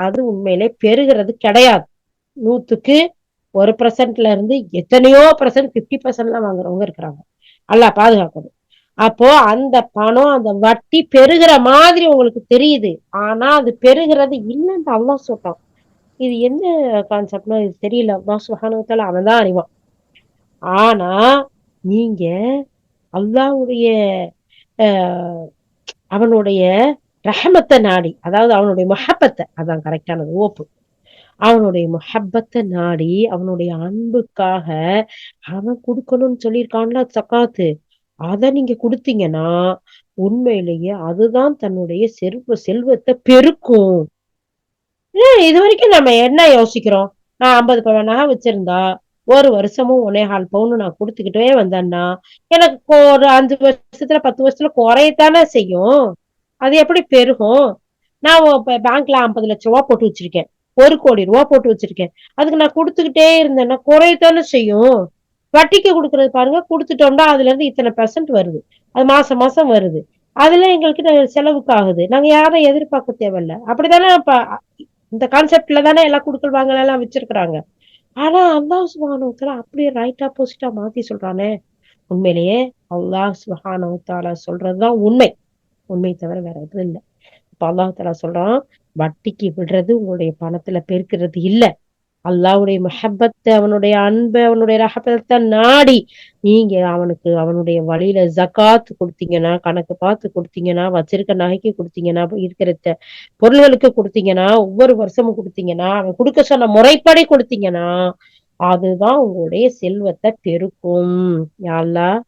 அது உண்மையிலே பெருகுறது கிடையாது. 100க்கு 1% இருந்து எத்தனையோ பெர்சன்ட் 50%லாம் வாங்குறவங்க இருக்கிறாங்க. அல்லாஹ் பாதுகாக்கணும். அப்போ அந்த பணம், அந்த வட்டி பெருகுற மாதிரி உங்களுக்கு தெரியுது. ஆனா அது பெருகுறது இல்லன்னு அல்லாஹ் சொல்றான். இது என்ன கான்செப்ட்னு இது தெரியல. அல்லாஹ் சுப்ஹானஹு வ தஆலா அவன் தான் அறிவான். ஆனா நீங்க அல்லாஹ்வுடைய அ அவனுடைய ரஹமத்த நாடி, அதாவது அவனுடைய மஹப்பத்த, அதான் கரெக்ட்டானது ஓப்பு. அவனுடைய முஹப்பத்த நாடி, அவனுடைய அன்புக்காக அவன் குடுக்கணும்னு சொல்லியிருக்கான்ல ஜகாத்து. அத நீங்க குடுத்தீங்கன்னா, உண்மையிலேயே அதுதான் தன்னுடைய செல்வத்த பெருக்கும். இதுவரைக்கும் நம்ம என்ன யோசிக்கிறோம்? நான் 50 பவுன் நகை வச்சிருந்தா, ஒரு வருஷமும் 1 1/4 பவுன் நான் குடுத்துக்கிட்டே வந்தேன்னா, எனக்கு ஒரு 5 வருஷத்துல 10 வருஷத்துல குறையத்தானே செய்யும். அது எப்படி பெருகும்? நான் பேங்க்ல 50 லட்சம் ரூபாய் போட்டு வச்சிருக்கேன். 1 கோடி ரூபாய் போட்டு வச்சிருக்கேன். அதுக்கு நான் குடுத்துக்கிட்டே இருந்தேன்னா குறையத்தானே செய்யும். வட்டிக்கு குடுக்குறது பாருங்க, குடுத்துட்டோம்னா அதுல இருந்து இத்தனை பெர்சன்ட் வருது. அது மாசம் மாசம் வருது. அதுல எங்களுக்கு செலவுக்கு ஆகுது. நாங்க யாரையும் எதிர்பார்க்க தேவையில்ல. அப்படித்தானே இப்ப இந்த கான்செப்ட்ல தானே எல்லாம் குடுக்கல் வாங்கல் எல்லாம் வச்சிருக்கிறாங்க. ஆனா அல்லாஹ் சுப்ஹானஹு வ தஆலா அப்படியே ரைட் ஆப்போசிட்டா மாத்தி சொல்றானே. உண்மையிலேயே அல்லாஹ் சுப்ஹானஹு வ தஆலா சொல்றதுதான் உண்மை. உண்மை தவிர வேற எதுவும் இல்ல. இப்ப அல்லாஹ் தஆலா சொல்றான், வட்டிக்கு விடுறது உங்களுடைய பணத்துல பெருக்குறது இல்ல. அல்லாஹ்வுடைய முஹப்பத்த, அவனுடைய அன்ப, அவனுடைய ரஹமத்த நாடி நீங்க அவனுக்கு அவனுடைய வழியில ஜகாத் குடுத்தீங்கன்னா, கணக்கு பார்த்து குடுத்தீங்கன்னா, வச்சிருக்க நகைக்கு குடுத்தீங்கன்னா, இருக்கிற பொருள்களுக்கு குடுத்தீங்கன்னா, ஒவ்வொரு வருஷமும் குடுத்தீங்கன்னா, அவன் குடுக்க சொன்ன முறைப்படி குடுத்தீங்கன்னா, அதுதான் உங்களுடைய செல்வத்த பெருக்கும். யா அல்லாஹ்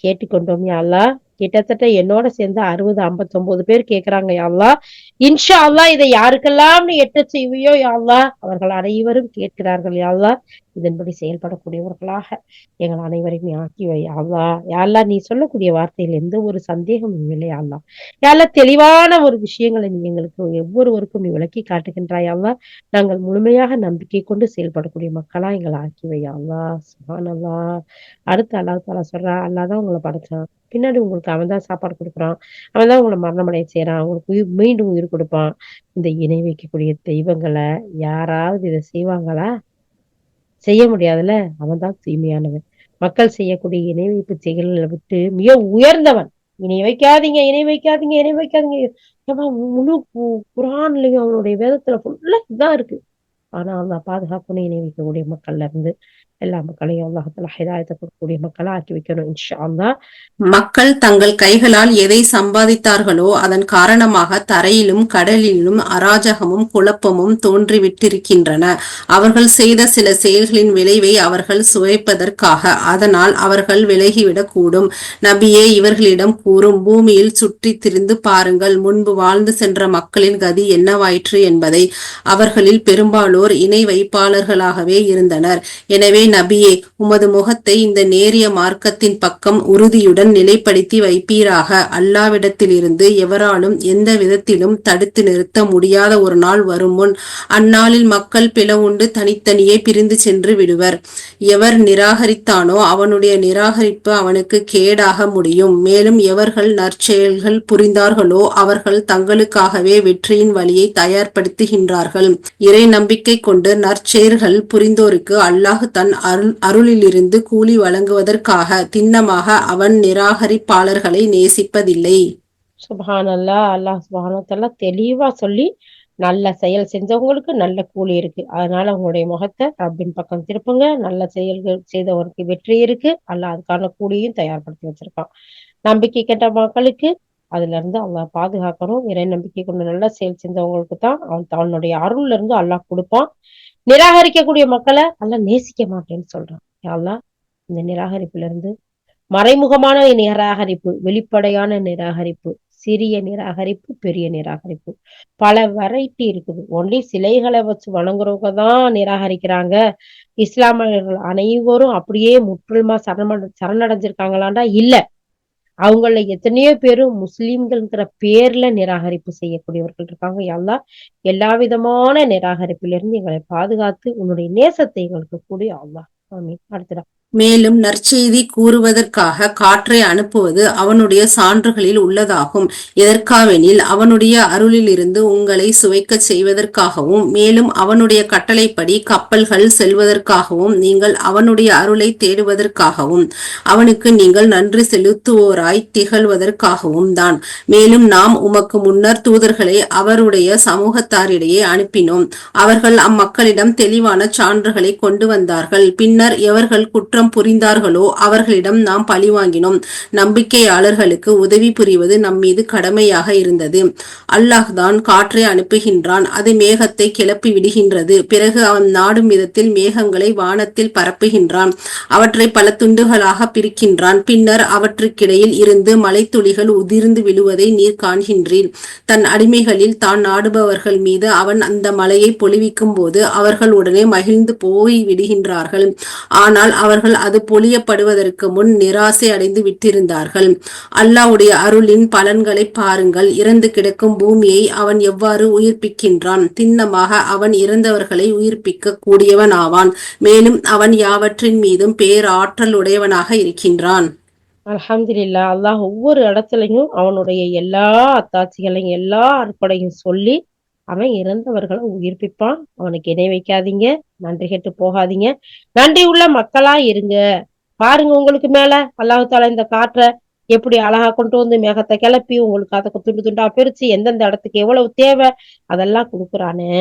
கேட்டுக்கொண்டோம் யா அல்லாஹ். கிட்டத்தட்ட என்னோட சேர்ந்து 60, 59 பேர் கேட்கிறாங்க யா அல்லாஹ். இன்ஷா அல்லாஹ் இதை யாருக்கெல்லாம் நீ எட்டச் செய்வியோ யா அல்லாஹ், அவர்கள் அனைவரும் கேட்கிறார்கள் யா அல்லாஹ். இதன்படி செயல்படக்கூடியவர்களாக எங்கள் அனைவரையும் ஆக்கி வை அல்லாஹ். யா அல்லாஹ், நீ சொல்லக்கூடிய வார்த்தையில் எந்த ஒரு சந்தேகமும் இல்லை அல்லாஹ். யா அல்லாஹ், தெளிவான ஒரு விஷயங்களை நீ எங்களுக்கு ஒவ்வொருவருக்கும் நீ விளக்கி காட்டுகின்றாய் அல்லாஹ். நாங்கள் முழுமையாக நம்பிக்கை கொண்டு செயல்படக்கூடிய மக்களா எங்களை ஆக்கி வை அல்லாஹ். சுப்ஹானல்லாஹ். அடுத்து அல்லாஹ் தஆலா சொல்றான், அல்லாஹ் தான் உங்களை படைச்சான். பின்னாடி உங்களுக்கு அவன் தான் சாப்பாடு குடுக்குறான். அவன் தான் உங்கள மரணமடைய செய்றான். உங்களுக்கு மீண்டும் உயிர் குடுப்பான். இந்த இணை வைக்கக்கூடிய தெய்வங்கள யாராவது இத செய்வாங்களா? செய்ய முடியாதுல்ல. அவன் தான் தூய்மையானவன். மக்கள் செய்யக்கூடிய இணை வைப்பு செயல்கள விட்டு மிக உயர்ந்தவன். இணை வைக்காதீங்க, இணை வைக்காதீங்க, இணை வைக்காதீங்க. ஏம்மா, முழு குர்ஆன்லயும் அவனுடைய வேதத்துல ஃபுல்லா இதான் இருக்கு. ஆனா அல்லாஹ் பாதுகாக்கணும் இணை வைக்கக்கூடிய மக்கள்ல இருந்து. எல்லா மக்களையும் அல்லாஹ் தஆலா ஹிதாயத்த கொடுக்கக்கூடிய மக்களா ஆக்கி வைக்கணும் இன்ஷா அல்லாஹ். மக்கள் தங்கள் கைகளால் எதை சம்பாதித்தார்களோ அதன் காரணமாக தரையிலும் கடலிலும் அராஜகமும் குழப்பமும் தோன்றிவிட்டிருக்கின்றன. அவர்கள் செய்த சில செயல்களின் விளைவை அவர்கள் சுவைப்பதற்காக. அதனால் அவர்கள் விலகிவிடக் கூடும். நபியே, இவர்களிடம் கூறும், பூமியில் சுற்றித் திரிந்து பாருங்கள், முன்பு வாழ்ந்து சென்ற மக்களின் கதி என்னவாயிற்று என்பதை. அவர்களில் பெரும்பாலோர் இணை வைப்பாளர்களாகவே இருந்தனர். எனவே நபியே, உமது முகத்தை இந்த நேரிய மார்க்கத்தின் பக்கம் உறுதியுடன் நிலைப்படுத்தி வைப்பீராக. அல்லாவிடத்திலிருந்து எவராலும் எந்த விதத்திலும் தடுத்து நிறுத்த முடியாத ஒரு நாள் வரும் முன் அந்நாளில் மக்கள் பிளவுண்டு தனித்தனியே பிரிந்து சென்று விடுவர். எவர் நிராகரித்தானோ அவனுடைய நிராகரிப்பு அவனுக்கு கேடாக முடியும். மேலும் எவர்கள் நற்செயல்கள் புரிந்தார்களோ அவர்கள் தங்களுக்காகவே வெற்றியின் வழியை தயார்படுத்துகின்றார்கள். இறை நம்பிக்கை கொண்டு நற்செயல்கள் புரிந்தோருக்கு அல்லாஹ் தன் அருளிலிருந்து கூலி வழங்குவதற்காக திண்ணமாக அவன் நிராகரிப்பாளர்களை நேசிப்பதில்லை. சுப்ஹானல்லாஹ். அல்லாஹ் சுப்ஹானஹு வ தஆலா தெளிவா சொல்லி, நல்ல செயல் செஞ்சவங்களுக்கு நல்ல கூலி இருக்கு. அதனால உங்களுடைய முகத்தை ரப்பின் பக்கம் திருப்புங்க. நல்ல செயல்கள் செய்தவருக்கு வெற்றி இருக்கு. அல்லாஹ் அதுக்கான கூலியும் தயார்படுத்தி வச்சிருக்கான். நம்பிக்கை கெட்ட மக்களுக்கு அதுல இருந்து அல்லாஹ் பாதுகாக்கணும். இறை நம்பிக்கை கொண்டு நல்ல செயல் செஞ்சவங்களுக்கு தான் அவன் தன்னுடைய அருள்ல இருந்து அல்லாஹ் கொடுப்பான். நிராகரிக்கக்கூடிய மக்களை அல்லாஹ் நேசிக்க மாட்டேன்னு சொல்றான். யா அல்லாஹ், இந்த நிராகரிப்புல இருந்து மறைமுகமான நிராகரிப்பு, வெளிப்படையான நிராகரிப்பு, சிறிய நிராகரிப்பு, பெரிய நிராகரிப்பு, பல வெரைட்டி இருக்குது. ஒன்லி சிலைகளை வச்சு வணங்குறவங்க தான் நிராகரிக்கிறாங்க. இஸ்லாமியர்கள் அனைவரும் அப்படியே முற்றிலுமா சரணடைஞ்சிருக்காங்களாண்டா இல்ல. அவங்கள எத்தனையோ பேரு முஸ்லிம்கள்ங்கிற பேர்ல நிராகரிப்பு செய்யக்கூடியவர்கள் இருக்காங்க. யா அல்லாஹ், எல்லா விதமான நிராகரிப்பிலிருந்து எங்களை பாதுகாத்து உன்னுடைய நேசத்தை எங்களுக்கு கொடு யா அல்லாஹ். ஆமீன். அடுத்ததா மேலும் நற்செய்தி கூறுவதற்காக காற்றை அனுப்புவது அவனுடைய சான்றுகளில் உள்ளதாகும். எதற்காவெனில் அவனுடைய அருளிலிருந்து உங்களை சுவைக்கச் செய்வதற்காகவும், மேலும் அவனுடைய கட்டளைப்படி கப்பல்கள் செல்வதற்காகவும், நீங்கள் அவனுடைய அருளை தேடுவதற்காகவும், அவனுக்கு நீங்கள் நன்றி செலுத்துவோராய் திகழ்வதற்காகவும் தான். மேலும் நாம் உமக்கு முன்னர் தூதர்களை அவருடைய சமூகத்தாரிடையே அனுப்பினோம். அவர்கள் அம்மக்களிடம் தெளிவான சான்றுகளை கொண்டு வந்தார்கள். பின்னர் எவர்கள் குற்றம் புரிந்தார்களோ அவர்களிடம் நாம் பழிவாங்கினோம். நம்பிக்கையாளர்களுக்கு உதவி புரிவது நம்மீது கடமையாக இருந்தது. அல்லாஹ் தான் காற்றை அனுப்புகின்றான். அது மேகத்தை கிளப்பி விடுகின்றது. பிறகு அவன் நாடும் விதத்தில் மேகங்களை வானத்தில் பரப்புகின்றான். அவற்றை பல துண்டுகளாக பிரிக்கின்றான். பின்னர் அவற்றுக்கிடையில் இருந்து மலைத்துளிகள் உதிர்ந்து விழுவதை நீர் காண்கின்றீர். தன் அடிமைகளில் தான் நாடுபவர்கள் மீது அவன் அந்த மலையை பொழிவிக்கும் போது அவர்கள் உடனே மகிழ்ந்து போய் விடுகின்றார்கள். ஆனால் அவர்கள் அது பொழியப்படுவதற்கு முன் நிராசை அடைந்து விட்டிருந்தார்கள். அல்லாஹ்வுடைய அருளின் பலன்களை பாருங்கள். இறந்து கிடக்கும் பூமியை அவன் எவ்வாறு உயிர்ப்பிக்கின்றான். திண்ணமாக அவன் இறந்தவர்களை உயிர்ப்பிக்க கூடியவன் ஆவான். மேலும் அவன் யாவற்றின் மீதும் பேராற்றல் உடையவனாக இருக்கின்றான். அல்ஹம்துலில்லாஹ். அல்லாஹ் ஒவ்வொரு இடத்துலயும் அவனுடைய எல்லா அத்தாட்சிகளையும் எல்லா அற்புடையும் சொல்லி அவன் இறந்தவர்களை உயிர்ப்பிப்பான். அவனுக்கு இணை வைக்காதீங்க, நன்றி கெட்டு போகாதீங்க, நன்றி உள்ள மக்களா இருங்க. பாருங்க, உங்களுக்கு மேல அல்லாஹ் தஆலா இந்த காற்றை எப்படி அழகா கொண்டு வந்து மேகத்தை கிளப்பி உங்களுக்கு அதை துண்டு துண்டா பிரிச்சு எந்தெந்த இடத்துக்கு எவ்வளவு தேவை அதெல்லாம் கொடுக்குறானு.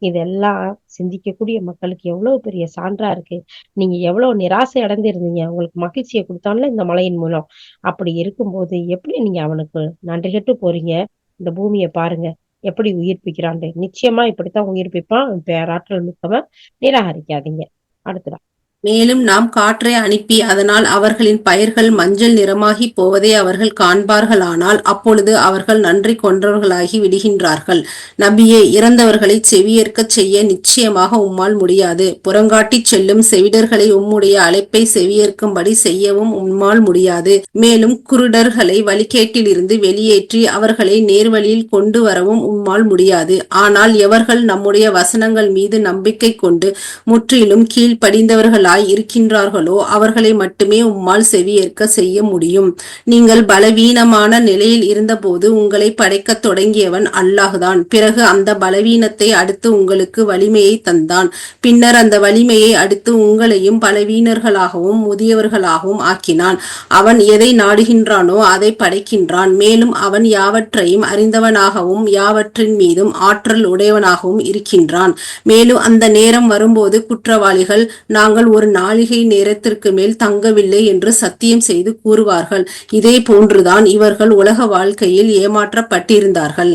இதெல்லாம் சிந்திக்கக்கூடிய மக்களுக்கு எவ்வளவு பெரிய சான்றா இருக்கு. நீங்க எவ்வளவு நிராசை அடைந்து இருந்தீங்க, உங்களுக்கு மகிழ்ச்சியை கொடுத்தான்ல இந்த மழையின் மூலம். அப்படி இருக்கும்போது எப்படி நீங்க அவனுக்கு நன்றி கெட்டு போறீங்க? இந்த பூமியை பாருங்க எப்படி உயிர்ப்பிக்கிறான். நிச்சயமா இப்படித்தான் உயிர்ப்பிப்பான். பேராற்றல் மிக்கவன். நிராகரிக்காதீங்க. அடுத்ததா மேலும் நாம் காற்றை அனுப்பி அதனால் அவர்களின் பயிர்கள் மஞ்சள் நிறமாகி போவதை அவர்கள் காண்பார்களானால் அப்பொழுது அவர்கள் நன்றி கொண்டவர்களாகி விடுகின்றார்கள். நபியே, இறந்தவர்களை செவியேற்கச் செய்ய நிச்சயமாக உம்மால் முடியாது. புறங்காட்டிச் செல்லும் செவிடர்களை உம்முடைய அழைப்பை செவியேற்கும்படி செய்யவும் உம்மால் முடியாது. மேலும் குருடர்களை வழிகேட்டிலிருந்து வெளியேற்றி அவர்களை நேர்வழியில் கொண்டு வரவும் உம்மால் முடியாது. ஆனால் எவர்கள் நம்முடைய வசனங்கள் மீது நம்பிக்கை கொண்டு முற்றிலும் கீழ்ப்படிந்தவர்களாய் இருக்கின்றார்களோ அவர்களை மட்டுமே உம்மால் செவியேற்க செய்ய முடியும். நீங்கள் பலவீனமான நிலையில் இருந்தபோது உங்களை படைக்கத் தொடங்கியவன் அல்லாஹ்தான். பிறகு அந்த பலவீனத்தை அடுத்து உங்களுக்கு வலிமையை தந்தான். பின்னர் அந்த வலிமையை அடுத்து உங்களையும் பலவீனர்களாகவும் முதியவர்களாகவும் ஆக்கினான். அவன் எதை நாடுகின்றானோ அதை படைக்கின்றான். மேலும் அவன் யாவற்றையும் அறிந்தவனாகவும் யாவற்றின் மீதும் ஆற்றல் உடையவனாகவும் இருக்கின்றான். மேலும் அந்த நேரம் வரும்போது குற்றவாளிகள் நாங்கள் ஒரு நாழிகை நேரத்திற்கு மேல் தங்கவில்லை என்று சத்தியம் செய்து கூறுவார்கள். இதே போன்றுதான் இவர்கள் உலக வாழ்க்கையில் ஏமாற்றப்பட்டிருந்தார்கள்.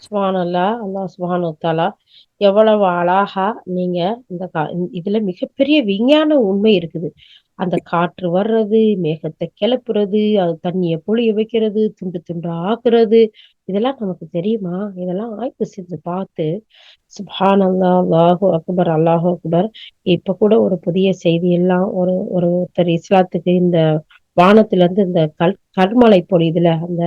சுப்ஹானல்லாஹ். அல்லாஹ் சுப்ஹானஹு வ தஆலா எவ்வளவு அழகா நீங்க இந்த இதுல மிகப்பெரிய விஞ்ஞான உண்மை இருக்குது. அந்த காற்று வர்றது, மேகத்தை கிளப்புறது, அது தண்ணிய பொழிய வைக்கிறது, துண்டு துண்டா ஆக்குறது, இதெல்லாம் நமக்கு தெரியுமா? இதெல்லாம் ஆய்வு செஞ்சு பார்த்து சுப்ஹானல்லாஹ், அல்லாஹு அக்பர், அல்லாஹு அக்பர். இப்ப கூட ஒரு புதிய செய்தி எல்லாம் ஒருத்தர் இஸ்லாத்துக்கு இந்த வானத்துல இருந்து இந்த கற்மழை பொழியுதுல, அந்த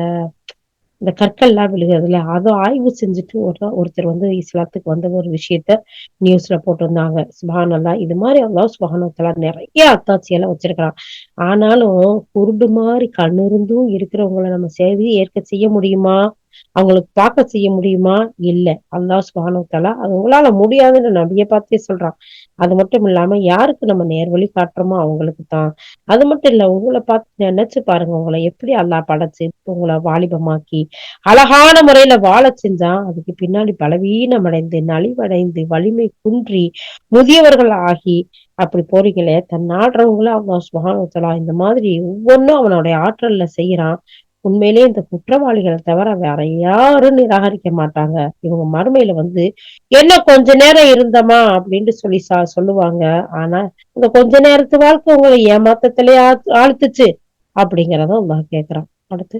இந்த கற்கள்லாம் விழுகிறதுல அதை ஆய்வு செஞ்சுட்டு ஒருத்தர் வந்து இஸ்லாத்துக்கு வந்த ஒரு விஷயத்த நியூஸ்ல போட்டிருந்தாங்க. சுப்ஹானல்லாஹ். இது மாதிரி அல்லாஹ் சுப்ஹானஹு வ தஆலா நிறைய அத்தாட்சியெல்லாம் வச்சிருக்கிறான். ஆனாலும் குருடு மாதிரி கண்ணு இருந்தும் இருக்கிறவங்கள நம்ம செய்தி ஏற்க செய்ய முடியுமா? அவங்களுக்கு பார்க்க செய்ய முடியுமா? இல்ல. அல்லாஹ் சுப்ஹானஹு வ தஆலா அது உங்களால முடியாதுன்னு நபியை பார்த்தே சொல்றான். அது மட்டும் இல்லாம யாருக்கு நம்ம நேர்வழி காட்டுறோமோ அவங்களுக்கு தான். அது மட்டும் இல்ல, உங்களை பார்த்து நினைச்சு பாருங்க, உங்களை எப்படி அல்லாஹ் படைச்சு உங்களை வாலிபமாக்கி அழகான முறையில வாழ செஞ்சான். அதுக்கு பின்னாடி பலவீனம் அடைந்து நலிவடைந்து வலிமை குன்றி முதியவர்கள் ஆகி அப்படி போறீங்களே, தன் நாடுறவங்கள அல்லாஹ் சுப்ஹானஹு வ தஆலா இந்த மாதிரி ஒவ்வொன்றும் அவனுடைய ஆற்றல்ல செய்யறான். உண்மையிலேயே இந்த குற்றவாளிகளை தவிர வேற யாரும் நிராகரிக்க மாட்டாங்க. இவங்க மறுமையில வந்து என்ன கொஞ்ச நேரம் இருந்தமா அப்படின்னு சொல்லி சொல்லுவாங்க. ஆனா இந்த கொஞ்ச நேரத்து வாழ்க்கை உங்களை ஏமாத்தத்திலே ஆழ்த்துச்சு அப்படிங்கிறத அல்லாஹ் கேக்குறான். அடுத்து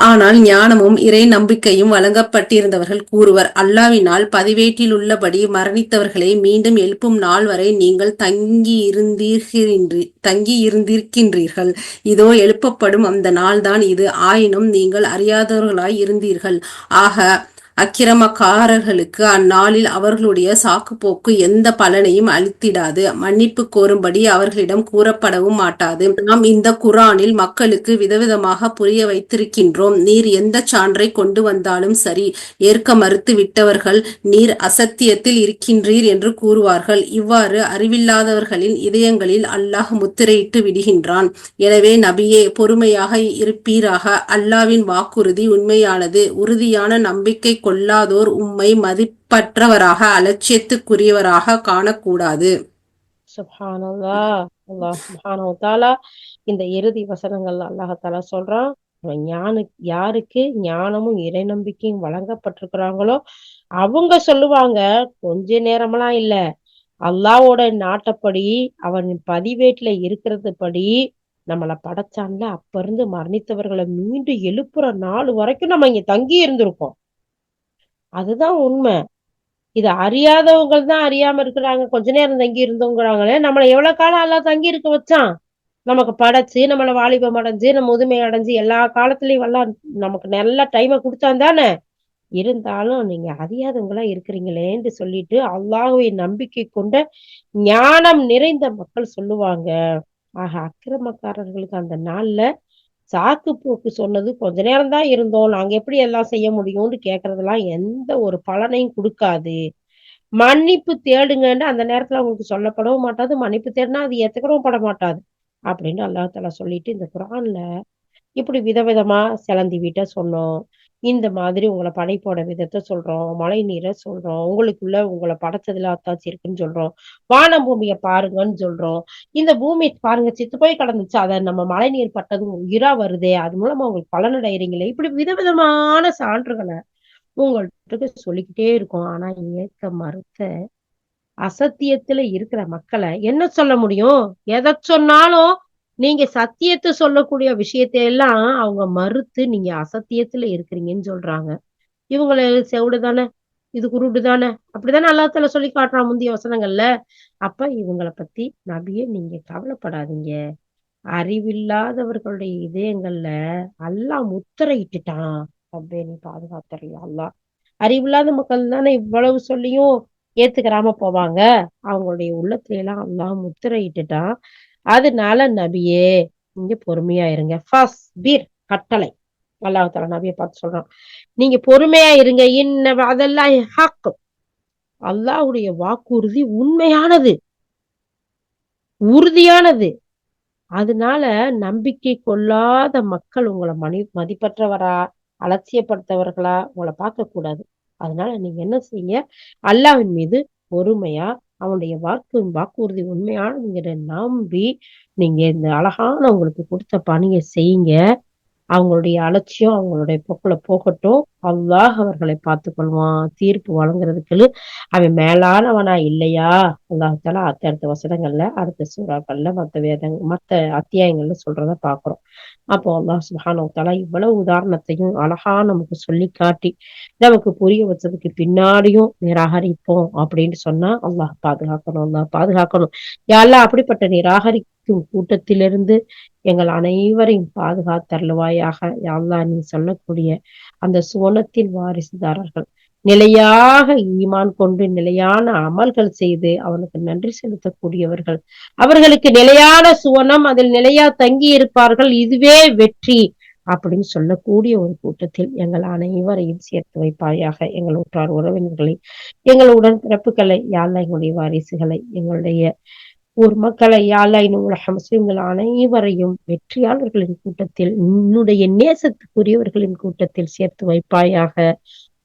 ஆனால் ஞானமும் இறை நம்பிக்கையும் வழங்கப்பட்டிருந்தவர்கள் கூறுவர், அல்லாவினால் பதிவேட்டிலுள்ளபடி மரணித்தவர்களை மீண்டும் எழுப்பும் நாள் வரை நீங்கள் தங்கியிருந்திருக்கின்றீர்கள். இதோ எழுப்பப்படும் அந்த நாள்தான் இது. ஆயினும் நீங்கள் அறியாதவர்களாய் இருந்தீர்கள். ஆக அக்கிரமக்காரர்களுக்கு அந்நாளில் அவர்களுடைய சாக்குப்போக்கு எந்த பலனையும் அளித்திடாது. மன்னிப்பு கோரும்படி அவர்களிடம் கூறப்படவும் மாட்டாது. நாம் இந்த குர்ஆனில் மக்களுக்கு விதவிதமாக புரிய வைத்திருக்கின்றோம். நீர் எந்த சான்றை கொண்டு வந்தாலும் சரி, ஏற்க மறுத்து விட்டவர்கள் நீர் அசத்தியத்தில் இருக்கின்றீர் என்று கூறுவார்கள். இவ்வாறு அறிவில்லாதவர்களின் இதயங்களில் அல்லாஹ் முத்திரையிட்டு விடுகின்றான். எனவே நபியே, பொறுமையாக இருப்பீராக. அல்லாவின் வாக்குறுதி உண்மையானது. உறுதியான நம்பிக்கை கொள்ளாதோர் உம்மை மதிப்பற்றவராக அலட்சியத்துக்குரியவராக காணக்கூடாது. சுப்ஹானல்லாஹ். அல்லாஹ் சுப்ஹானஹு வ தஆலா இந்த இறுதி வசனங்கள் அல்லாஹ் தஆலா சொல்றான், யாருக்கு ஞானமும் இறை நம்பிக்கையும் வழங்கப்பட்டிருக்கிறாங்களோ அவங்க சொல்லுவாங்க, கொஞ்ச நேரமெல்லாம் இல்ல, அல்லாஹ்வோட நாட்டப்படி அவன் பதிவேட்டுல இருக்கிறது படி நம்மள படைச்சான்ல, அப்ப இருந்து மரணித்தவர்களை மீண்டும் எழுப்புற நாள் வரைக்கும் நம்ம இங்க தங்கி இருந்திருக்கோம். அதுதான் உண்மை. இத அறியாதவங்க தான் அறியாம இருக்கிறாங்க. கொஞ்ச நேரம் தங்கி இருந்தோங்கிறாங்களே, நம்மள எவ்வளவு காலம் அல்லாஹ் தங்கி இருக்க வச்சான்? நமக்கு படைச்சு, நம்மள வாலிபம் அடைஞ்சு, நம்ம முதுமை அடைஞ்சு எல்லா காலத்திலயும் எல்லாம் நமக்கு நல்ல டைம குடுத்தான் தானே? இருந்தாலும் நீங்க அறியாதவங்களா இருக்கிறீங்களேன்னு சொல்லிட்டு அல்லாஹ்வை நம்பிக்கை கொண்ட ஞானம் நிறைந்த மக்கள் சொல்லுவாங்க. ஆக அக்கிரமக்காரர்களுக்கு அந்த நாள்ல சாக்கு போக்கு சொன்னது கொஞ்ச நேரம் தான் இருந்தோம், நாங்க எப்படி எல்லாம் செய்ய முடியும்னு கேக்குறதெல்லாம் எந்த ஒரு பலனையும் கொடுக்காது. மன்னிப்பு தேடுங்கன்னு அந்த நேரத்துல அவங்களுக்கு சொல்லப்படவும் மாட்டாது. மன்னிப்பு தேடினா அது ஏத்துக்கவும் பட மாட்டாது அப்படின்னு அல்லாஹ் தஆலா சொல்லிட்டு இந்த குர்ஆன்ல இப்படி விதவிதமா சிலந்தி வீட்ட சொன்னோம். இந்த மாதிரி உங்கள படைப்போட விதத்த சொல்றோம். மழை நீரை சொல்றோம். உங்களுக்குள்ள உங்கள படைச்சதுல அத்தாட்சி இருக்குன்னு சொல்றோம். வானம் பூமிய பாருங்கன்னு சொல்றோம். இந்த பூமி பாருங்க செத்து போய் கிடந்துச்சு. அத நம்ம மழை நீர் பட்டதும் உயிரா வருதே. அது மூலமா உங்களுக்கு பலனடைறீங்களே. இப்படி விதவிதமான சான்றுகள உங்கள்ட்ட சொல்லிக்கிட்டே இருக்கோம். ஆனா ஏற்க மறுத்த அசத்தியத்துல இருக்கிற மக்களை என்ன சொல்ல முடியும்? எதை சொன்னாலும் நீங்க சத்தியத்தை சொல்லக்கூடிய விஷயத்தை எல்லாம் அவங்க மறுத்து நீங்க அசத்தியத்துல இருக்கிறீங்கன்னு சொல்றாங்க. இவங்கள செவிடு தானே, இது குருடு தானே, அப்படித்தானே அல்லாஹ் தஆலா சொல்லி காட்டுறான் முந்தைய வசனங்கள்ல. அப்ப இவங்கள பத்தி நபியே நீங்க கவலைப்படாதீங்க. அறிவில்லாதவர்களுடைய இதயங்கள்ல அல்லாஹ் முத்திரையிட்டுட்டான். ரப்பே நீ பாதுகாத்தருளியா அல்லாஹ். அறிவில்லாத மக்கள் தானே இவ்வளவு சொல்லியும் ஏத்துக்கிறாம போவாங்க. அவங்களுடைய உள்ளத்துல எல்லாம் அல்லாஹ் முத்திரையிட்டுட்டான். அதனால நபியே நீங்க பொறுமையா இருங்க. ஃபஸ்பிர் கட்டளை. அல்லாஹ் தஆலா நபிய பார்த்து சொல்றான். நீங்க பொறுமையா இருங்க. இன்ன வஅதல்லாஹி ஹக். அல்லாஹ்வுடைய வாக்குறுதி உண்மையானது, உறுதியானது. அதனால நம்பிக்கை கொள்ளாத மக்கள் உங்கள மதிப்பற்றவரா, அலட்சியப்படுத்தவர்களா உங்கள பார்க்கக்கூடாது. அதனால நீங்க என்ன செய்யுங்க, அல்லாஹ்வின் மீது பொறுமையா, அவனுடைய வாக்குறுதி உண்மையானதுங்கிறத நம்பி, நீங்க இந்த அழகான உங்களுக்கு குடுத்த பணிய செய்யுங்க. அவங்களுடைய அலட்சியம் அவங்களுடைய போக்குல போகட்டும். அல்லாஹ் அவர்களை பார்த்துக்கொள்வான். தீர்ப்பு வழங்குறதுக்கு அவன் மேலானவனா இல்லையா? அல்லாஹ் தஆலா அடுத்தடுத்த வசனங்கள்ல, அடுத்த சூறாக்கள்ல, மத்த அத்தியாயங்கள்ல சொல்றத பார்க்கிறோம். அப்போ அல்லாஹ் சுப்ஹானஹு வ தஆலா இவ்வளவு உதாரணத்தையும் அழகா நமக்கு சொல்லி காட்டி, நமக்கு புரிய வச்சதுக்கு பின்னாடியும் நிராகரிப்போம் அப்படின்னு சொன்னா அல்லாஹ் பாதுகாக்கணும், அல்லாஹ் பாதுகாக்கணும். யா அல்லாஹ் அப்படிப்பட்ட நிராகரிக்கும் கூட்டத்திலிருந்து எங்கள் அனைவரையும் பாதுகாத்தருளுவாயாக. யா அல்லாஹ் நீ சொல்லக்கூடிய அந்த சுவனத்தின் வாரிசுதாரர்கள் நிலையாக ஈமான் கொண்டு நிலையான அமல்கள் செய்து அவனுக்கு நன்றி செலுத்தக்கூடியவர்கள், அவர்களுக்கு நிலையான சுவனம், அதில் நிலையா தங்கி இருப்பார்கள், இதுவே வெற்றி அப்படின்னு சொல்லக்கூடிய ஒரு கூட்டத்தில் எங்கள் அனைவரையும் சேர்த்து வைப்பாயாக. எங்கள் உற்றார் உறவினர்களை, எங்கள் உடன்பிறப்புகளை, யா அல்லாஹ் எங்களுடைய வாரிசுகளை, எங்களுடைய ஊர் மக்களை, யா அல்லாஹ் இன்னும் உலக முஸ்லிம்கள் அனைவரையும் வெற்றியாளர்களின் கூட்டத்தில், உன்னுடைய நேசத்துக்குரியவர்களின் கூட்டத்தில் சேர்த்து வைப்பாயாக.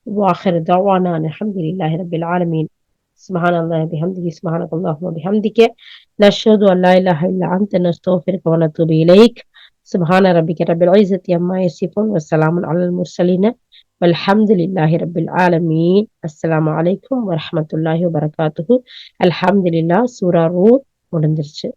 வாஹிர் தஅவானா அல்ஹம்துலில்லாஹி ரப்பில் ஆலமீன். சுப்ஹானல்லாஹி பிஹம்திஹி சுப்ஹானக்கல்லாஹும்ம வபிஹம்திக நஷ்ஹது அன் லா இலாஹா இல்லா அன்த நஸ்தக்ஃபிருக வ நத்தூபு இலைக். சுப்ஹான ரப்பிக ரப்பில் இஸ்ஸத்தி அம்மா யசிஃபூன் வ ஸலாமுன் அலல் முர்ஸலீன் வல்ஹம்துலில்லாஹி ரப்பில் ஆலமீன். அஸ்ஸலாமு அலைக்கும் வ ரஹ்மத்துல்லாஹி வ பரகாத்துஹு. அல்ஹம்துலில்லாஹ். சூரா ரூம் முடிஞ்சிருச்சு.